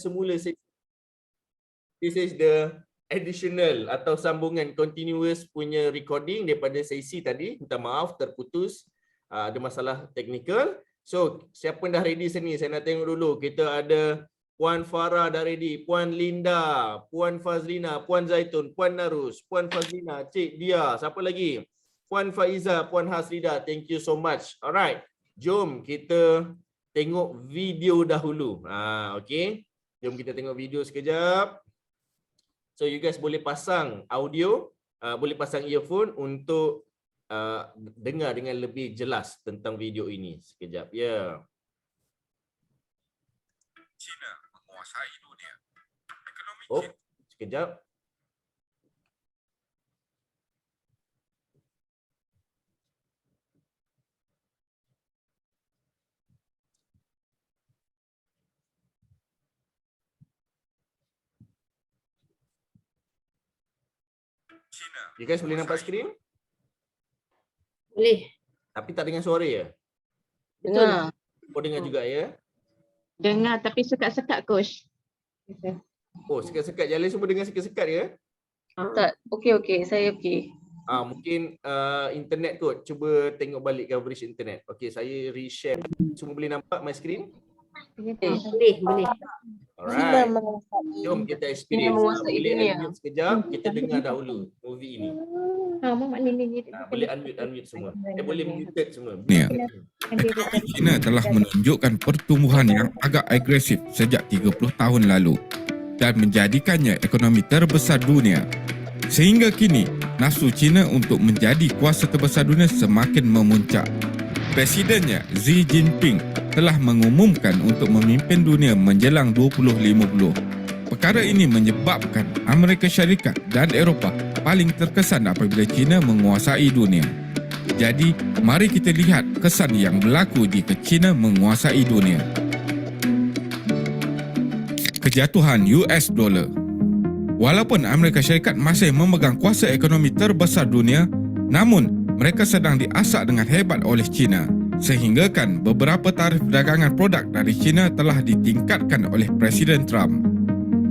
semula this is the additional atau sambungan continuous punya recording daripada sesi tadi. Minta maaf terputus, ada masalah teknikal. So siapa dah ready sini? Saya nak tengok dulu. Kita ada Puan Farah dah ready, Puan Linda, Puan Fazlina, Puan Zaitun, Puan Narus, Puan Fazlina, Cik Dia, siapa lagi? Puan Faiza, Puan Hasrida, thank you so much. Alright, jom kita tengok video dahulu. Okay, jom kita tengok video sekejap. So you guys boleh pasang audio, boleh pasang earphone untuk dengar dengan lebih jelas tentang video ini. Sekejap ya. China menguasai dunia. Ekonomi Oh, China. sekejap. China. You guys boleh nampak skrin? Boleh. Tapi tak dengar suara ya? Dengar. Oh, dengar juga ya? Dengar tapi sekat-sekat coach. Oh, sekat-sekat. Jalan semua dengar sekat-sekat ya? Tak. Okey, saya okey. Mungkin internet kot. Cuba tengok balik coverage internet. Okey, saya reshare. Semua boleh nampak my screen? Boleh. Alright. Jom kita experience. menguasai Boleh dunia. unmute sekejap. Kita dengar dahulu movie ini. Boleh unmute semua. Boleh mute semua. Ya. Ekonomi China telah menunjukkan pertumbuhan yang agak agresif sejak 30 tahun lalu dan menjadikannya ekonomi terbesar dunia. Sehingga kini, nafsu China untuk menjadi kuasa terbesar dunia semakin memuncak. Presidennya Xi Jinping telah mengumumkan untuk memimpin dunia menjelang 2050. Perkara ini menyebabkan Amerika Syarikat dan Eropah paling terkesan apabila China menguasai dunia. Jadi, mari kita lihat kesan yang berlaku jika China menguasai dunia. Kejatuhan US dollar. Walaupun Amerika Syarikat masih memegang kuasa ekonomi terbesar dunia, namun mereka sedang diasak dengan hebat oleh China, sehinggakan beberapa tarif perdagangan produk dari China telah ditingkatkan oleh Presiden Trump.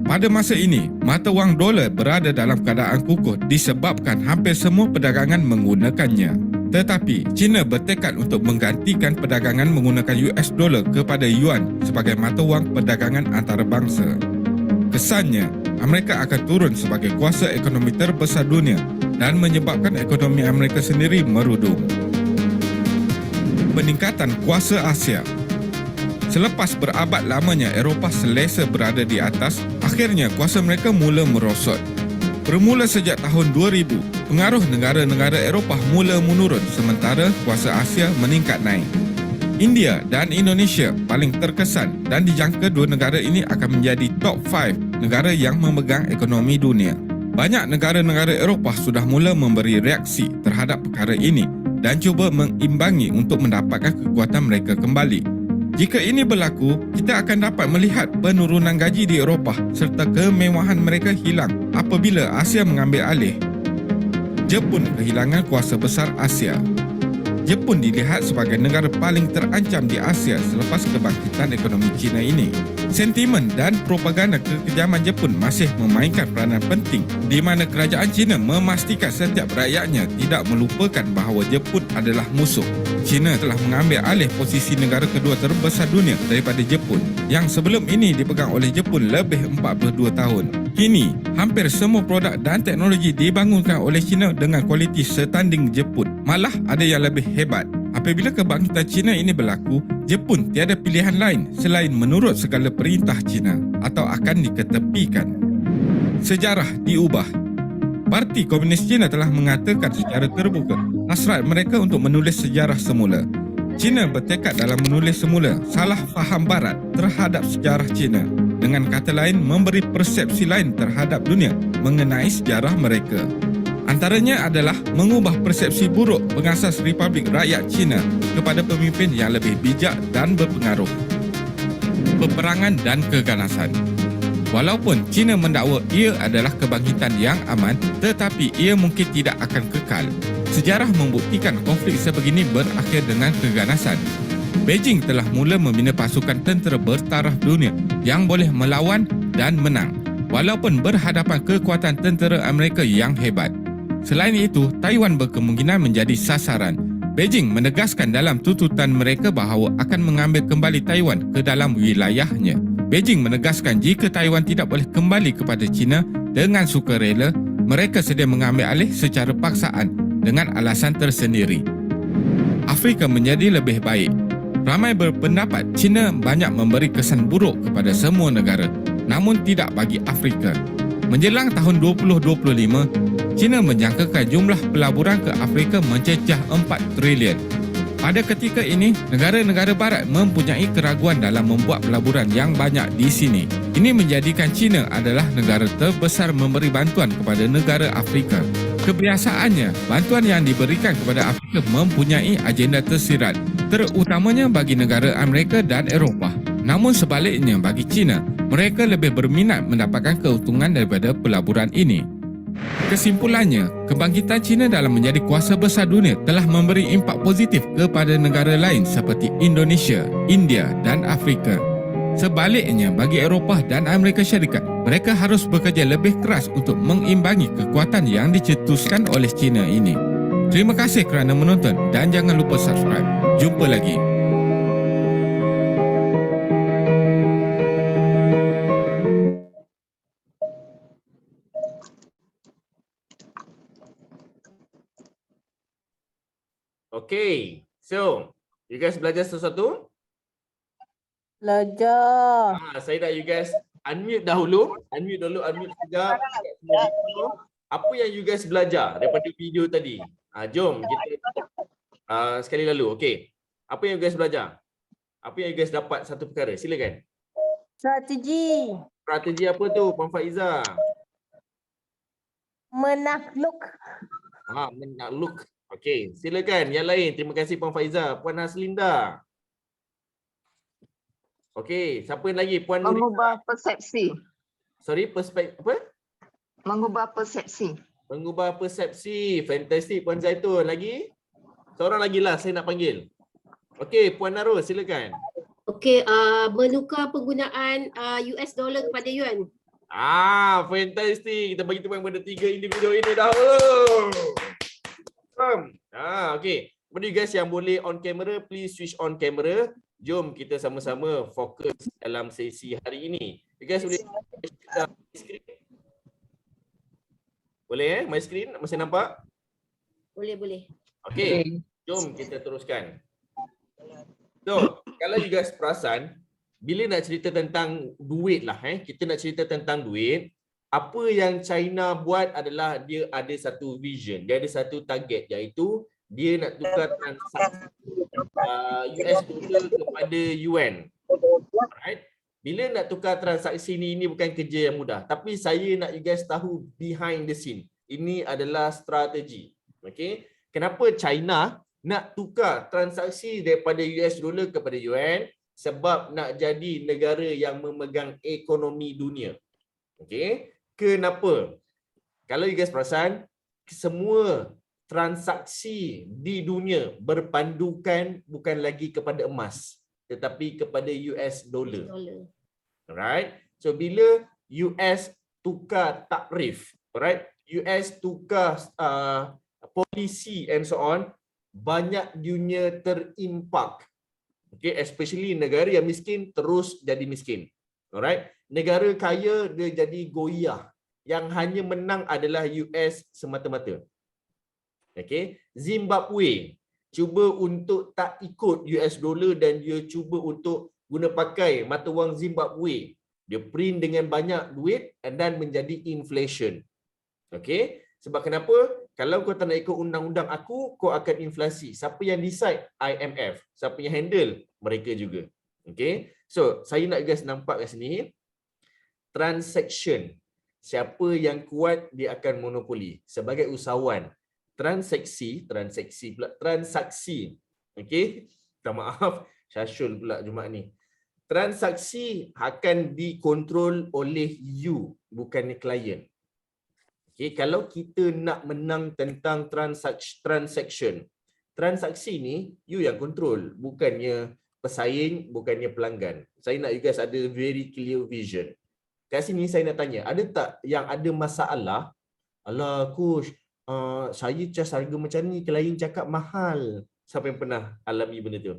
Pada masa ini, mata wang dolar berada dalam keadaan kukuh disebabkan hampir semua perdagangan menggunakannya. Tetapi, China bertekad untuk menggantikan perdagangan menggunakan US dollar kepada yuan sebagai mata wang perdagangan antarabangsa. Kesannya, Amerika akan turun sebagai kuasa ekonomi terbesar dunia dan menyebabkan ekonomi Amerika sendiri merudum. Peningkatan kuasa Asia. Selepas berabad lamanya Eropah selesa berada di atas, akhirnya kuasa mereka mula merosot. Bermula sejak tahun 2000, pengaruh negara-negara Eropah mula menurun sementara kuasa Asia meningkat naik. India dan Indonesia paling terkesan dan dijangka dua negara ini akan menjadi top 5 negara yang memegang ekonomi dunia. Banyak negara-negara Eropah sudah mula memberi reaksi terhadap perkara ini dan cuba mengimbangi untuk mendapatkan kekuatan mereka kembali. Jika ini berlaku, kita akan dapat melihat penurunan gaji di Eropah serta kemewahan mereka hilang apabila Asia mengambil alih. Jepun kehilangan kuasa besar Asia. Jepun dilihat sebagai negara paling terancam di Asia selepas kebangkitan ekonomi China ini. Sentimen dan propaganda kekejaman Jepun masih memainkan peranan penting di mana kerajaan China memastikan setiap rakyatnya tidak melupakan bahawa Jepun adalah musuh. China telah mengambil alih posisi negara kedua terbesar dunia daripada Jepun yang sebelum ini dipegang oleh Jepun lebih 42 tahun. Kini, hampir semua produk dan teknologi dibangunkan oleh China dengan kualiti setanding Jepun. Malah ada yang lebih hebat. Apabila kebangkitan China ini berlaku, Jepun tiada pilihan lain selain menurut segala perintah China atau akan diketepikan. Sejarah diubah. Parti Komunis China telah mengatakan secara terbuka hasrat mereka untuk menulis sejarah semula. China bertekad dalam menulis semula salah faham Barat terhadap sejarah China. Dengan kata lain, memberi persepsi lain terhadap dunia mengenai sejarah mereka. Antaranya adalah mengubah persepsi buruk pengasas Republik Rakyat China kepada pemimpin yang lebih bijak dan berpengaruh. Peperangan dan keganasan. Walaupun China mendakwa ia adalah kebangkitan yang aman, tetapi ia mungkin tidak akan kekal. Sejarah membuktikan konflik sebegini berakhir dengan keganasan. Beijing telah mula membina pasukan tentera bertaraf dunia yang boleh melawan dan menang walaupun berhadapan kekuatan tentera Amerika yang hebat. Selain itu, Taiwan berkemungkinan menjadi sasaran. Beijing menegaskan dalam tuntutan mereka bahawa akan mengambil kembali Taiwan ke dalam wilayahnya. Beijing menegaskan jika Taiwan tidak boleh kembali kepada China dengan sukarela, mereka sedia mengambil alih secara paksaan dengan alasan tersendiri. Afrika menjadi lebih baik. Ramai berpendapat China banyak memberi kesan buruk kepada semua negara, namun tidak bagi Afrika. Menjelang tahun 2025, China menjangkakan jumlah pelaburan ke Afrika mencecah 4 trilion. Pada ketika ini, negara-negara barat mempunyai keraguan dalam membuat pelaburan yang banyak di sini. Ini menjadikan China adalah negara terbesar memberi bantuan kepada negara Afrika. Kebiasaannya, bantuan yang diberikan kepada Afrika mempunyai agenda tersirat, terutamanya bagi negara Amerika dan Eropah. Namun sebaliknya bagi China, mereka lebih berminat mendapatkan keuntungan daripada pelaburan ini. Kesimpulannya, kebangkitan China dalam menjadi kuasa besar dunia telah memberi impak positif kepada negara lain seperti Indonesia, India dan Afrika. Sebaliknya, bagi Eropah dan Amerika Syarikat, mereka harus bekerja lebih keras untuk mengimbangi kekuatan yang dicetuskan oleh China ini. Terima kasih kerana menonton dan jangan lupa subscribe. Jumpa lagi. Okay, so you guys belajar sesuatu? Belajar. Saya nak you guys unmute dahulu, unmute sekejap. Apa yang you guys belajar daripada video tadi? Jom kita sekali lalu. Okay, apa yang you guys belajar? Apa yang you guys dapat satu perkara? Silakan. Strategi. Strategi apa tu, Puan Faiza? Menakluk. Menakluk. Okey, silakan yang lain. Terima kasih Puan Faiza. Puan Haslinda. Okey, siapa lagi? Puan Nurita. Mengubah persepsi. Sorry, apa? Mengubah persepsi. Mengubah persepsi. Fantastik Puan Zaitun. Lagi? Seorang lagi lah saya nak panggil. Okey, Puan Narul silakan. Okey, menukar penggunaan US dollar kepada yuan. Fantastik. Kita bagi tepuk kepada 3 individu ini dah. Okey. Kepada you guys yang boleh on camera, please switch on camera. Jom kita sama-sama fokus dalam sesi hari ini. You guys boleh screen? Boleh my screen masih nampak? Boleh. Okey. Jom kita teruskan. So, kalau you guys perasan, bila nak cerita tentang duit lah, kita nak cerita tentang duit, apa yang China buat adalah dia ada satu vision, dia ada satu target, iaitu dia nak tukar transaksi US dollar kepada yuan. Alright. Bila nak tukar transaksi ini bukan kerja yang mudah, tapi saya nak you guys tahu behind the scene. Ini adalah strategi. Okay. Kenapa China nak tukar transaksi daripada US dollar kepada yuan? Sebab nak jadi negara yang memegang ekonomi dunia. Okay. Kenapa? Kalau you guys perasan, semua transaksi di dunia berpandukan bukan lagi kepada emas, tetapi kepada US dollar. Alright. So bila US tukar takrif, alright, US tukar polisi and so on, banyak dunia terimpak. Okay, especially negara yang miskin terus jadi miskin. Alright. Negara kaya dia jadi goyah. Yang hanya menang adalah US semata-mata. Okay. Zimbabwe cuba untuk tak ikut US dollar dan dia cuba untuk guna pakai mata wang Zimbabwe. Dia print dengan banyak duit and then menjadi inflation. Okay. Sebab kenapa? Kalau kau tak nak ikut undang-undang aku, kau akan inflasi. Siapa yang decide? IMF. Siapa yang handle? Mereka juga. Okay. So, saya nak guys nampak kat sini. Transaction. Siapa yang kuat, dia akan monopoli. Sebagai usahawan. Transaksi. Okay. Tak maaf. Syashul pula Jumaat ni. Transaksi akan dikontrol oleh you, bukannya klien. Okay, kalau kita nak menang tentang transaksi ni, you yang kontrol, bukannya pesaing, bukannya pelanggan. Saya nak you guys ada very clear vision. Kat sini saya nak tanya, ada tak yang ada masalah? Alah coach, saya cas harga macam ni, klien cakap mahal. Siapa yang pernah alami benda tu?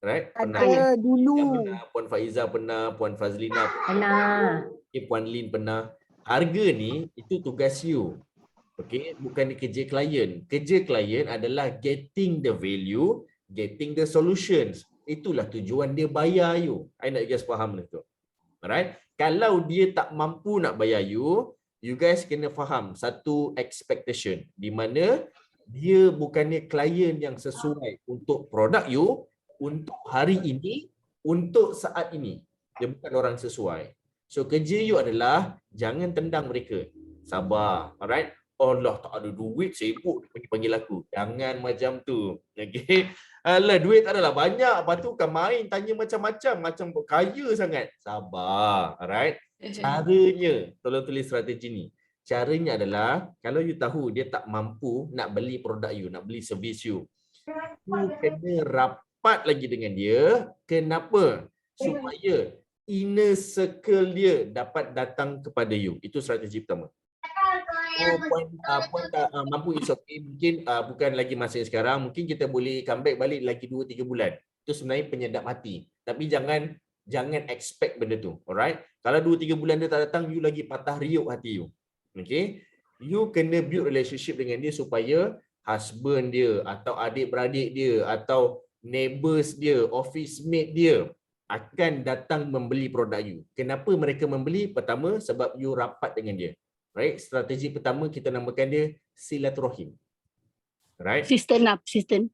Right? Pernah. Ada Yang dulu. pernah, Puan Faiza pernah, Puan Fazlina Pernah. Puan Lin pernah. Harga ni itu tugas you. Okay, bukan kerja klien. Kerja klien adalah getting the value, getting the solutions. Itulah tujuan dia bayar you. I nak you guys faham benda tu. Alright? Kalau dia tak mampu nak bayar you, you guys kena faham satu expectation di mana dia bukannya klien yang sesuai untuk produk you, untuk hari ini, untuk saat ini. Dia bukan orang sesuai. So kerja you adalah jangan tendang mereka. Sabar. Alright? Allah tak ada duit, sibuk panggil aku. Jangan macam tu. Okay? Alah, duit tak adalah banyak. Lepas tu kan main tanya macam-macam. Macam kaya sangat. Sabar. Alright? Caranya, tolong tulis strategi ni. Caranya adalah, kalau you tahu dia tak mampu nak beli produk you, nak beli servis you, you kena rapat lagi dengan dia. Kenapa? Supaya inner circle dia dapat datang kepada you. Itu strategi pertama. Puan tak mampu, it's okay. Mungkin bukan lagi masa sekarang. Mungkin kita boleh comeback balik lagi 2-3 bulan. Itu sebenarnya penyedap hati. Tapi jangan expect benda tu. Alright? Kalau 2-3 bulan dia tak datang, you lagi patah riuk hati you. Okay? You kena build relationship dengan dia supaya husband dia atau adik-beradik dia atau neighbours dia, office mate dia akan datang membeli produk you. Kenapa mereka membeli? Pertama, sebab you rapat dengan dia. Right? Strategi pertama kita namakan dia silaturahim. Right? Persistent.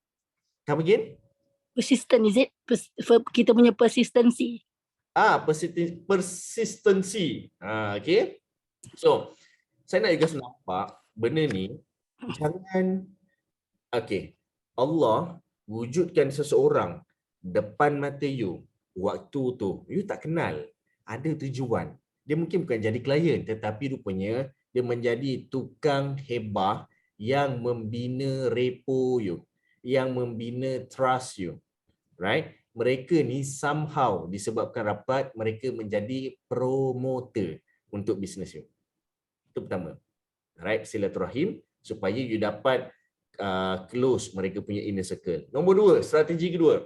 Come again? Persistent, is it? Kita punya persistency. Persistency. Okay. So, saya nak you guys nampak benda ni, jangan, okay, Allah wujudkan seseorang depan mata you, waktu tu, you tak kenal, ada tujuan. Dia mungkin bukan jadi klien, tetapi rupanya dia menjadi tukang hebah yang membina repo you, yang membina trust you. Right? Mereka ni somehow disebabkan rapat, mereka menjadi promoter untuk bisnes you. Itu pertama. Right? Silaturahim supaya you dapat close mereka punya inner circle. Nombor 2, strategi kedua.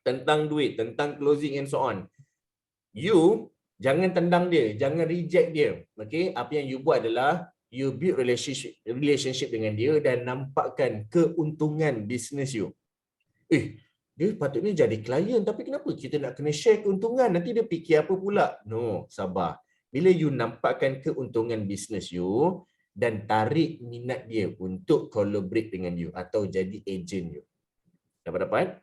Tentang duit, tentang closing and so on. You jangan tendang dia, jangan reject dia. Okay? Apa yang you buat adalah you build relationship dengan dia dan nampakkan keuntungan bisnes you. Dia patutnya jadi klien, tapi kenapa kita nak kena share keuntungan? Nanti dia fikir apa pula? No, sabar. Bila you nampakkan keuntungan bisnes you dan tarik minat dia untuk collaborate dengan you atau jadi agent you. Dapat?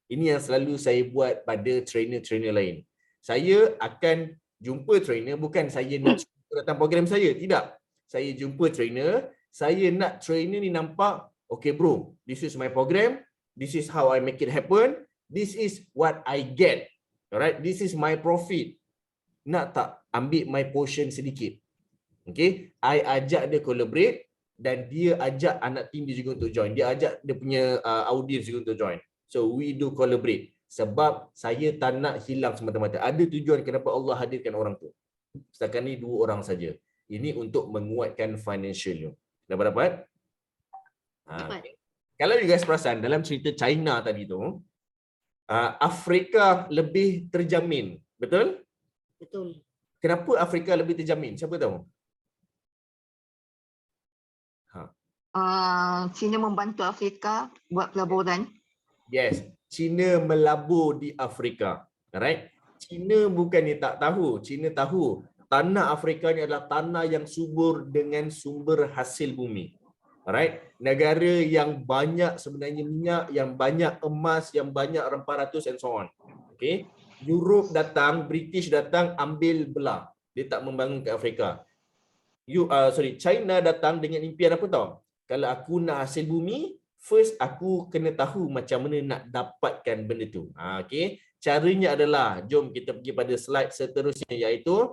Ini yang selalu saya buat pada trainer-trainer lain. Saya akan jumpa trainer, bukan saya nak datang program saya. Tidak. Saya jumpa trainer, saya nak trainer ni nampak, okay bro, this is my program, this is how I make it happen, this is what I get. Alright, this is my profit. Nak tak ambil my portion sedikit? Okay, I ajak dia collaborate dan dia ajak anak team dia juga untuk join. Dia ajak dia punya audience juga untuk join. So we do collaborate. Sebab saya tak nak hilang semata-mata. Ada tujuan kenapa Allah hadirkan orang tu. Setakat ni 2 orang saja. Ini untuk menguatkan financial you. Dapat? Okay. Kalau you guys perasan dalam cerita China tadi tu, Afrika lebih terjamin. Betul? Betul. Kenapa Afrika lebih terjamin? Siapa tahu? China membantu Afrika buat pelaburan. Yes. China melabur di Afrika. Alright? China bukannya tak tahu. China tahu tanah Afrika ni adalah tanah yang subur dengan sumber hasil bumi. Alright? Negara yang banyak sebenarnya minyak, yang banyak emas, yang banyak rempah ratus and so on. Okay? Europe datang, British datang, ambil belah. Dia tak membangun ke Afrika. China datang dengan impian apa tahu? Kalau aku nak hasil bumi, first aku kena tahu macam mana nak dapatkan benda tu. Okay. Caranya adalah, jom kita pergi pada slide seterusnya, iaitu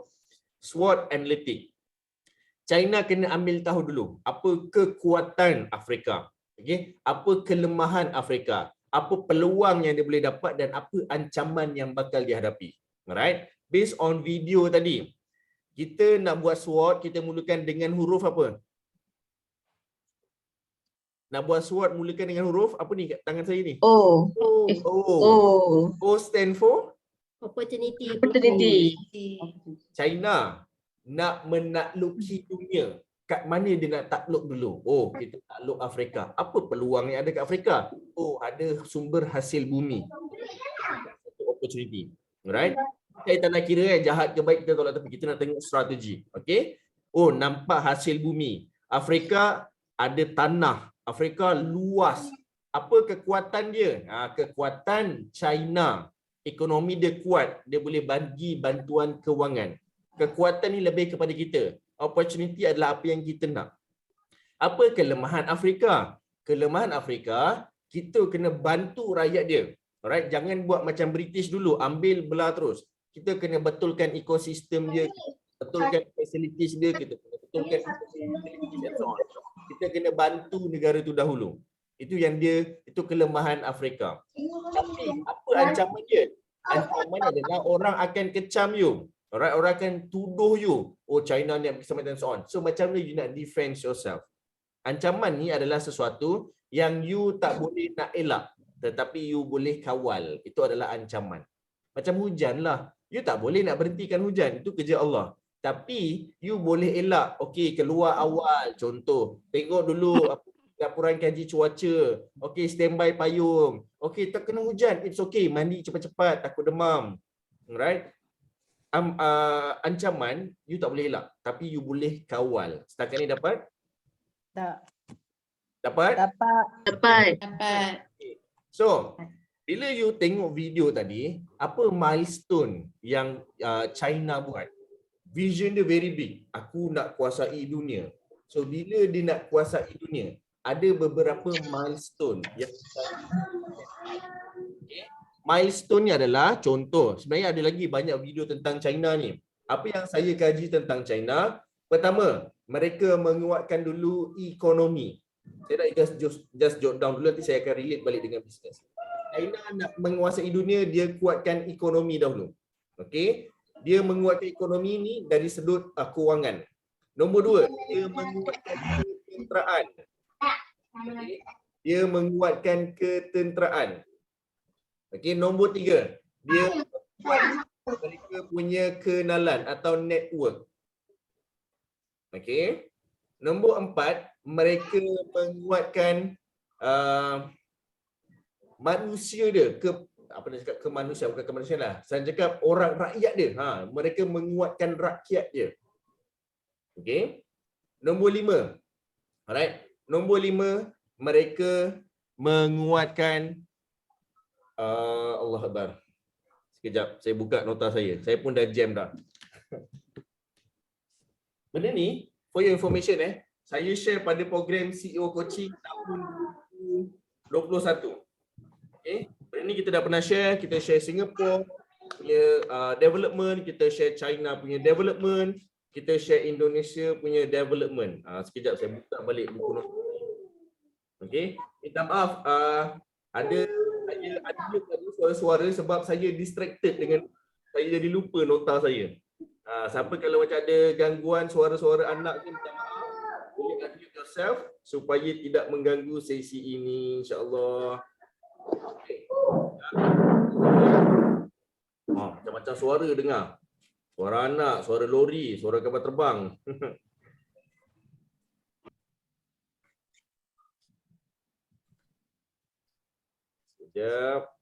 SWOT analytic. China kena ambil tahu dulu apa kekuatan Afrika. Okay. Apa kelemahan Afrika. apa peluang yang dia boleh dapat dan apa ancaman yang bakal dihadapi. Alright? Based on video tadi, kita nak buat SWOT, kita mulakan dengan huruf apa? Nak buat SWOT mulakan dengan huruf apa ni kat tangan saya ni? Oh. O, O stand for opportunity. China nak menakluki dunia. Kat mana dia nak takluk dulu? Oh, kita takluk Afrika. Apa peluang yang ada kat Afrika? Oh, ada sumber hasil bumi. Opportunity. Alright? Kita tak nak kira jahat ke baik kita tolak, tapi kita nak tengok strategi. Okay? Oh, nampak hasil bumi. Afrika ada tanah. Afrika luas. Apa kekuatan dia? Kekuatan China. Ekonomi dia kuat. Dia boleh bagi bantuan kewangan. Kekuatan ni lebih kepada kita. Opportunity adalah apa yang kita nak. Apa kelemahan Afrika? Kelemahan Afrika, kita kena bantu rakyat dia. Alright, jangan buat macam British dulu, ambil belah terus. Kita kena betulkan ekosistem dia, betulkan facilities dia, kita kena betulkan kita kena bantu negara tu dahulu. Itu yang itu kelemahan Afrika. Tapi apa ancaman dia? Ancaman adalah orang akan kecam you. Alright, orang akan tuduh you. Oh, China ni bersama dan so on. So macam mana you nak defend yourself? Ancaman ni adalah sesuatu yang you tak boleh nak elak, tetapi you boleh kawal. Itu adalah ancaman. Macam hujan lah. You tak boleh nak berhentikan hujan. Itu kerja Allah. Tapi you boleh elak. Okey, keluar awal. Contoh, tengok dulu laporan kaji cuaca. Okey, standby payung. Okey, tak kena hujan. It's okay. Mandi cepat-cepat. Takut demam. Alright? Ancaman you tak boleh elak, tapi you boleh kawal. Setakat ni dapat? Tak. Dapat? Dapat. So, bila you tengok video tadi, apa milestone yang China buat? Vision dia very big. Aku nak kuasai dunia. So, bila dia nak kuasai dunia, ada beberapa milestone yang milestone ni adalah contoh. Sebenarnya ada lagi banyak video tentang China ni. Apa yang saya kaji tentang China? Pertama, mereka menguatkan dulu ekonomi. Saya nak just jot down dulu, nanti saya akan relate balik dengan bisnes. China nak menguasai dunia, dia kuatkan ekonomi dahulu. Okey? Dia menguatkan ekonomi ni dari sudut kewangan. Nombor dua, dia menguatkan ketenteraan. Okay? Dia menguatkan ketenteraan. Okey, nombor tiga, dia buat mereka punya kenalan atau network. Okey. Nombor empat, mereka menguatkan manusia dia, apa nak cakap, kemanusiaan, bukan kemanusiaan lah. Saya cakap orang rakyat dia. Mereka menguatkan rakyat dia. Okey. Nombor lima. Alright. Nombor lima, mereka menguatkan Allah Akbar. Sekejap, saya buka nota saya. Saya pun dah jam dah. Benda ni, for your information saya share pada program CEO Coaching tahun 2021. Okay. Benda ni kita dah pernah share. Kita share Singapore punya development, kita share China punya development, kita share Indonesia punya development. Sekejap saya buka balik buku nota. Okay. Minta maaf, ada suara-suara sebab saya distracted dengan saya jadi lupa nota saya. Siapa kalau macam ada gangguan suara-suara anak ni, minta maaf. Boleh unmute yourself supaya tidak mengganggu sesi ini, insya-Allah. Okay. Macam-macam suara dengar. Suara anak, suara lori, suara kapal terbang. Sekejap.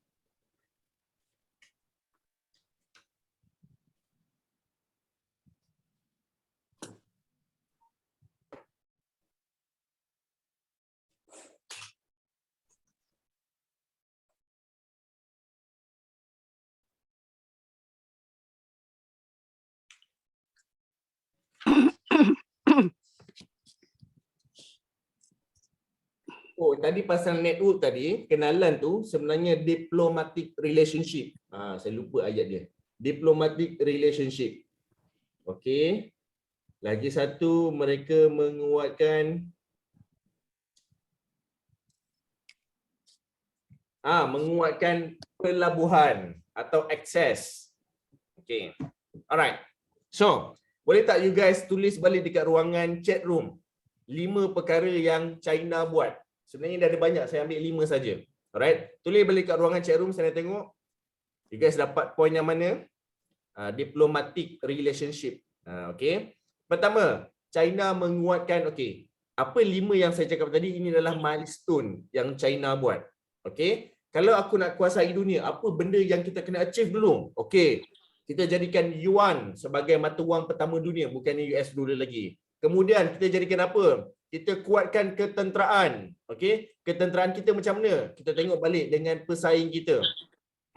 Oh, tadi pasal network tadi, kenalan tu sebenarnya diplomatic relationship. Saya lupa ayat dia. Diplomatic relationship. Okey. Lagi satu, mereka menguatkan menguatkan pelabuhan atau akses. Okay. Alright. So, boleh tak you guys tulis balik dekat ruangan chat room 5 perkara yang China buat. Sebenarnya dah ada banyak, saya ambil 5 saja. Alright. Tulis balik kat ruangan chat room, saya nak tengok you guys dapat poin yang mana. Diplomatic relationship. Okay. Pertama, China menguatkan, okay, apa 5 yang saya cakap tadi, ini adalah milestone yang China buat. Okay. Kalau aku nak kuasai dunia, apa benda yang kita kena achieve dulu? Okay, kita jadikan yuan sebagai mata wang pertama dunia, bukan US dollar lagi. Kemudian kita jadikan apa? Kita kuatkan ketenteraan. Okay, ketenteraan kita macam mana? Kita tengok balik dengan pesaing kita.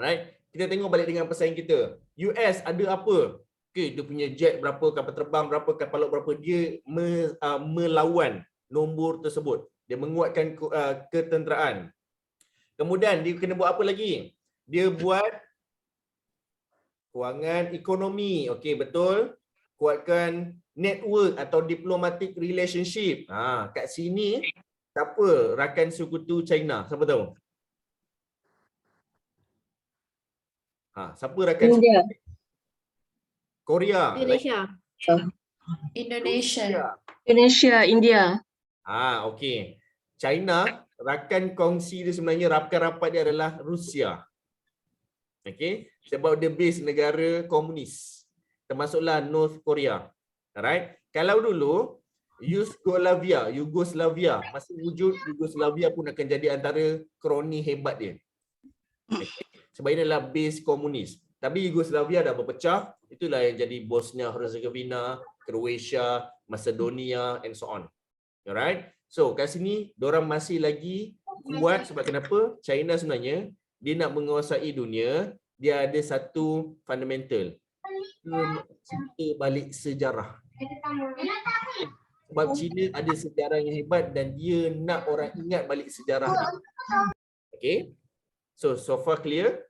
Right? Kita tengok balik dengan pesaing kita. US ada apa? Okay, dia punya jet berapa, kapal terbang berapa, kapal laut berapa, dia melawan nombor tersebut. Dia menguatkan ketenteraan. Kemudian dia kena buat apa lagi? Dia buat kewangan ekonomi. Okey, betul. Kuatkan network atau diplomatic relationship. Kat sini siapa rakan sekutu China? Siapa tahu? Siapa rakan India. sekutu? Korea. Indonesia. Indonesia, India. Okey. China, rakan kongsi dia sebenarnya, rakan rapat dia adalah Rusia. Okey, sebab dia base negara komunis. Termasuklah North Korea. Alright. Kalau dulu Yugoslavia, masa wujud Yugoslavia pun akan jadi antara kroni hebat dia. Okay. Sebab ini adalah base komunis. Tapi Yugoslavia dah berpecah, itulah yang jadi Bosnia Herzegovina, Croatia, Macedonia and so on. Alright. So kat sini diorang masih lagi kuat sebab kenapa? China sebenarnya dia nak menguasai dunia, dia ada satu fundamental. Dia nak cerita balik sejarah. Sebab China ada sejarah yang hebat dan dia nak orang ingat balik sejarah dia. Okay. So far clear?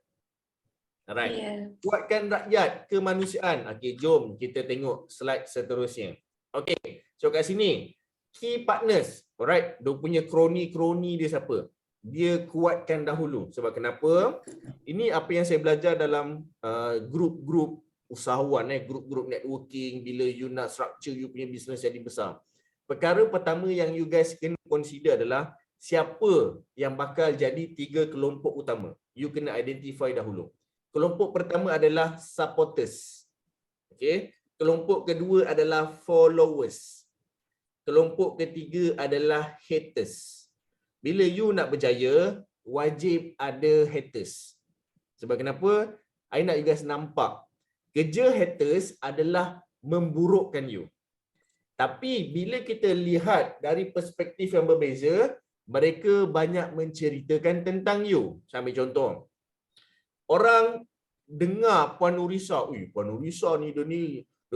Alright. Kuatkan rakyat kemanusiaan. Okay, jom kita tengok slide seterusnya. Okay. So kat sini key partners. Alright. Dia punya kroni-kroni dia siapa? Dia kuatkan dahulu. Sebab kenapa? Ini apa yang saya belajar dalam grup-grup usahawan, grup-grup networking. Bila you nak structure you punya business jadi besar. Perkara pertama yang you guys kena consider adalah siapa yang bakal jadi 3 kelompok utama. You kena identify dahulu. Kelompok pertama adalah supporters. Okay. Kelompok kedua adalah followers. Kelompok ketiga adalah haters. Bila you nak berjaya, wajib ada haters. Sebab kenapa? I nak you guys nampak. Kerja haters adalah memburukkan you. Tapi bila kita lihat dari perspektif yang berbeza, mereka banyak menceritakan tentang you. Saya ambil contoh. Orang dengar Puan Nurisa, Puan Nurisa ni dia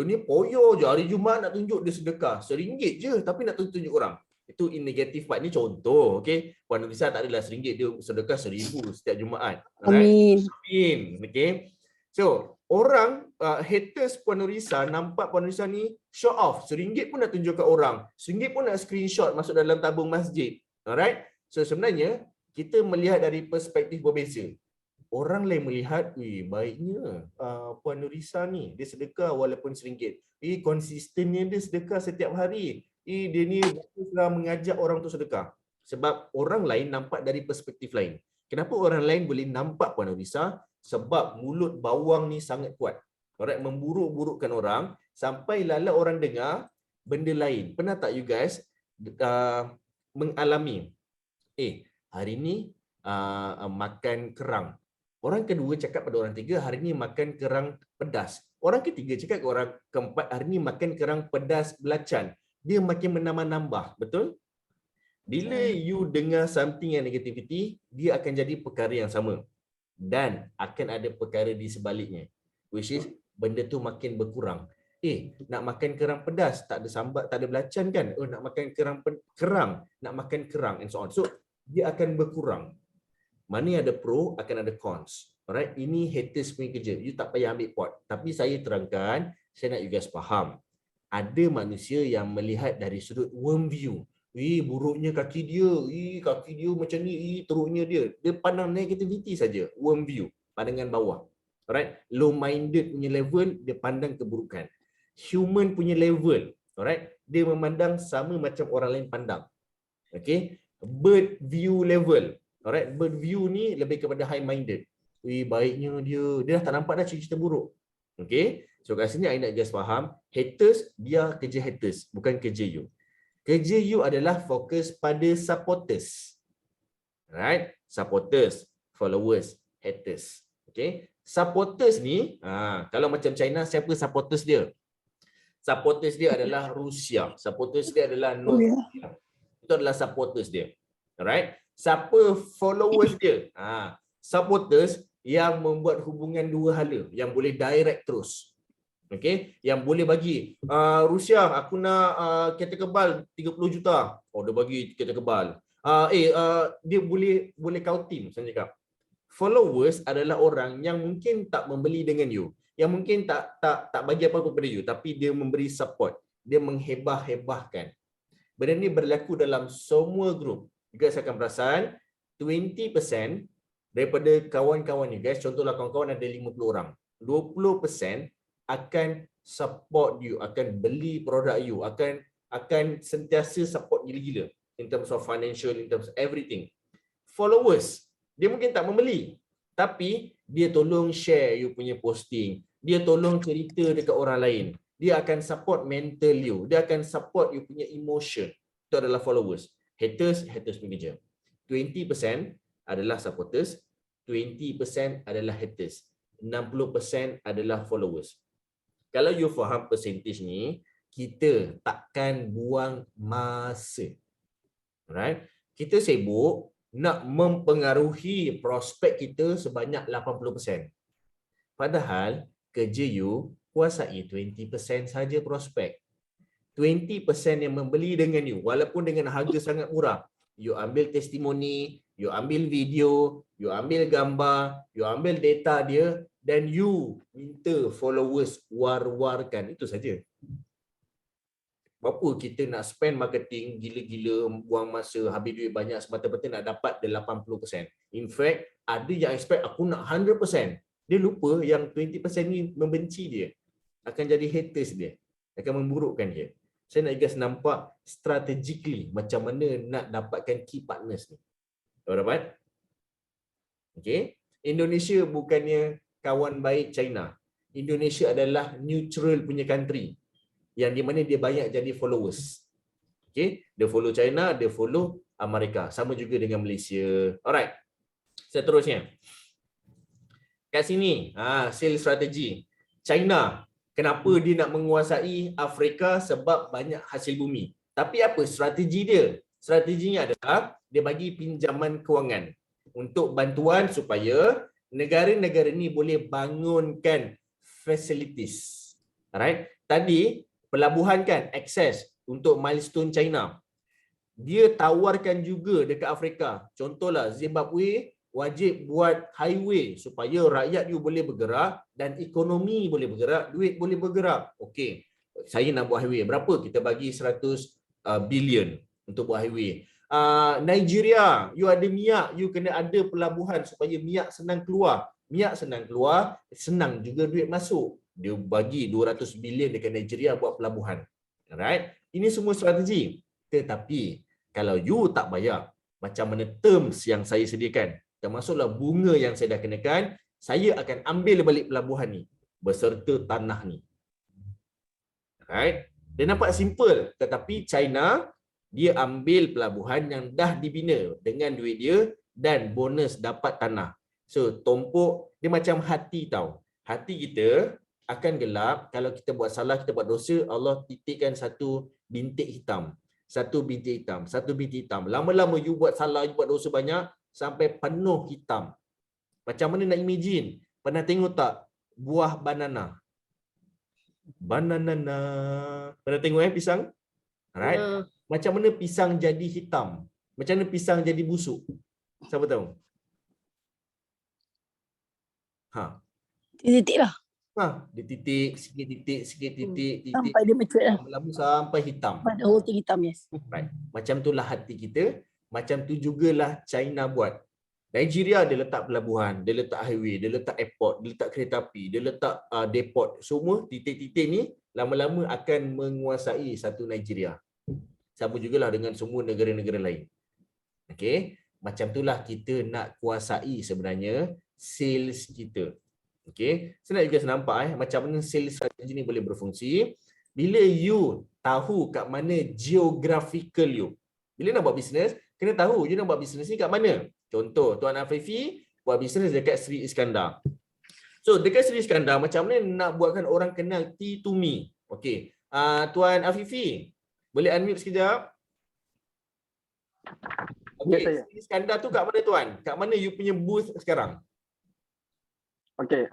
ni poyo je, hari Jumaat nak tunjuk dia sedekah RM1 je tapi nak tunjuk orang. Itu in negative part, ni contoh, okey. Puan Nurisa tak adalah RM1, dia sedekah RM1,000 setiap Jumaat. Amin. Amin. Okey. So, orang haters Puan Nurisa nampak Puan Nurisa ni show off, RM1 pun nak tunjuk kat orang, RM1 pun nak screenshot masuk dalam tabung masjid. Alright? So sebenarnya kita melihat dari perspektif berbeza. Orang lain melihat, baiknya Puan Nurisa ni, dia sedekah walaupun RM1. Konsistennya dia sedekah setiap hari. Dia ni baguslah mengajak orang tu sedekah. Sebab orang lain nampak dari perspektif lain. Kenapa orang lain boleh nampak Puan Nurisa? Sebab mulut bawang ni sangat kuat. Alright, memburuk-burukkan orang sampai lala orang dengar benda lain. Pernah tak you guys mengalami, hari ni makan kerang. Orang kedua cakap pada orang tiga, hari ni makan kerang pedas. Orang ketiga cakap ke orang keempat, hari ni makan kerang pedas belacan. Dia makin menambah-nambah, betul? Bila you dengar something yang negativity, dia akan jadi perkara yang sama. Dan akan ada perkara di sebaliknya. Which is, benda tu makin berkurang. Nak makan kerang pedas, tak ada sambat, tak ada belacan kan? Nak makan kerang, nak makan kerang and so on. So, dia akan berkurang. Mana ada pro, akan ada cons. Alright, ini haters punya kerja. You tak payah ambil pot. Tapi saya terangkan, saya nak you guys faham. Ada manusia yang melihat dari sudut worm view. buruknya kaki dia, kaki dia macam ni, teruknya dia. Dia pandang negativity saja, worm view, pandangan bawah. Alright, low minded punya level dia pandang keburukan. Human punya level, alright, dia memandang sama macam orang lain pandang. Okay, bird view level, alright, bird view ni lebih kepada high minded. Baiknya dia dah tak nampak dah cerita buruk. Okay, so kat sini I nak just faham, haters biar kerja haters, bukan kerja you. Kerja you adalah fokus pada supporters. Right? Supporters, followers, haters. Okay? Supporters ni, kalau macam China, siapa supporters dia? Supporters dia adalah Rusia. Supporters dia adalah North Korea. Itu adalah supporters dia. Alright? Siapa followers dia? Supporters yang membuat hubungan dua hala, yang boleh direct terus. Okay, yang boleh bagi Rusia, aku nak kereta kebal 30 juta. Oh, dia bagi kereta kebal. Dia boleh kau team, saya cakap. Followers adalah orang yang mungkin tak membeli dengan you, yang mungkin tak bagi apa-apa pada you, tapi dia memberi support, dia menghebah-hebahkan. Benda ni berlaku dalam semua grup. Juga saya akan perasan 20% daripada kawan-kawan ni, guys, contohlah kawan-kawan ada 50 orang. 20% akan support you, akan beli produk you, akan sentiasa support gila-gila in terms of financial, in terms of everything. Followers, dia mungkin tak membeli, tapi dia tolong share you punya posting, dia tolong cerita dekat orang lain, dia akan support mental you, dia akan support you punya emotion. Itu adalah followers. Haters punya kerja. 20% adalah supporters, 20% adalah haters, 60% adalah followers. Kalau you faham percentage ni, kita takkan buang masa. Alright? Kita sibuk nak mempengaruhi prospek kita sebanyak 80%. Padahal kerja you kuasai 20% saja prospek. 20% yang membeli dengan you, walaupun dengan harga sangat murah. You ambil testimoni, you ambil video, you ambil gambar, you ambil data dia, dan you minta followers war-warkan. Itu saja. Apa kita nak spend marketing gila-gila, buang masa, habis duit banyak semata-mata nak dapat 80%. In fact, ada yang expect aku nak 100%. Dia lupa yang 20% ni membenci dia. Akan jadi haters dia. Akan memburukkan dia. Saya nak guys nampak strategically macam mana nak dapatkan key partners ni. Tahu dapat? Okay. Indonesia bukannya kawan baik China. Indonesia adalah neutral punya country. Yang di mana dia banyak jadi followers. Okay. Dia follow China, dia follow Amerika. Sama juga dengan Malaysia. Alright. Seterusnya. Kat sini, sales strategi. China, kenapa dia nak menguasai Afrika? Sebab banyak hasil bumi. Tapi apa strategi dia? Strateginya adalah dia bagi pinjaman kewangan untuk bantuan supaya negara-negara ni boleh bangunkan facilities. Alright. Tadi pelabuhan kan, akses untuk milestone China. Dia tawarkan juga dekat Afrika. Contohlah Zimbabwe wajib buat highway supaya rakyat you boleh bergerak dan ekonomi boleh bergerak, duit boleh bergerak. Okey, saya nak buat highway. Berapa? Kita bagi 100 bilion untuk buat highway. Nigeria, you ada minyak, you kena ada pelabuhan supaya minyak senang keluar. Minyak senang keluar, senang juga duit masuk. Dia bagi 200 bilion dekat Nigeria buat pelabuhan. Alright? Ini semua strategi. Tetapi kalau you tak bayar, macam mana terms yang saya sediakan, termasuklah bunga yang saya dah kenakan, saya akan ambil balik pelabuhan ni beserta tanah ni. Alright? Dia nampak simple, tetapi China dia ambil pelabuhan yang dah dibina dengan duit dia dan bonus dapat tanah. So tumpuk, dia macam hati tau. Hati kita akan gelap kalau kita buat salah, kita buat dosa, Allah titikkan satu bintik hitam. Satu bintik hitam, satu bintik hitam. Lama-lama you buat salah, you buat dosa banyak sampai penuh hitam. Macam mana nak imagine? Pernah tengok tak buah banana? Banana. Pernah tengok pisang? Alright. Macam mana pisang jadi hitam? Macam mana pisang jadi busuk? Siapa tahu? Titik lah. Dia titik, sikit titik, sikit titik, titik. Sampai dia mature lah. Lama sampai hitam. Pada whole thing hitam, yes. Right. Macam itulah hati kita. Macam tu jugalah China buat. Nigeria dia letak pelabuhan, dia letak highway, dia letak airport, dia letak kereta api, dia letak depot. Semua titik-titik ni lama-lama akan menguasai satu Nigeria. Sama jugalah dengan semua negara-negara lain. Okey, macam itulah kita nak kuasai sebenarnya sales kita. Okey, senang juga nampak macam mana sales strategi ni boleh berfungsi. Bila you tahu kat mana geographical you. Bila nak buat bisnes, kena tahu you nak buat bisnes ni kat mana. Contoh, Tuan Afifi buat bisnes dekat Sri Iskandar. So, dekat Sri Iskandar, macam mana nak buatkan orang kenal Tea to Me? Okey, Tuan Afifi, boleh unmute sekejap? Okey, Sri Iskandar tu kat mana Tuan? Kat mana you punya booth sekarang? Okey,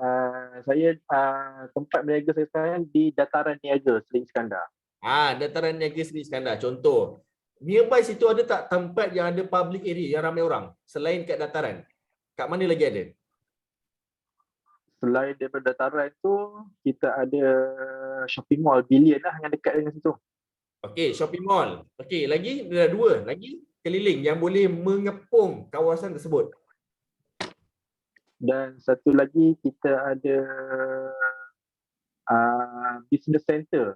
saya tempat berniaga saya sekarang di Dataran Niaga Sri Iskandar. Dataran Niaga Sri Iskandar. Contoh, nearby situ ada tak tempat yang ada public area yang ramai orang selain kat dataran? Kat mana lagi ada? Selain daripada dataran tu, kita ada shopping mall Billion lah yang dekat dengan situ. Okey, shopping mall. Okey, lagi ada 2 lagi keliling yang boleh mengepung kawasan tersebut. Dan satu lagi kita ada business center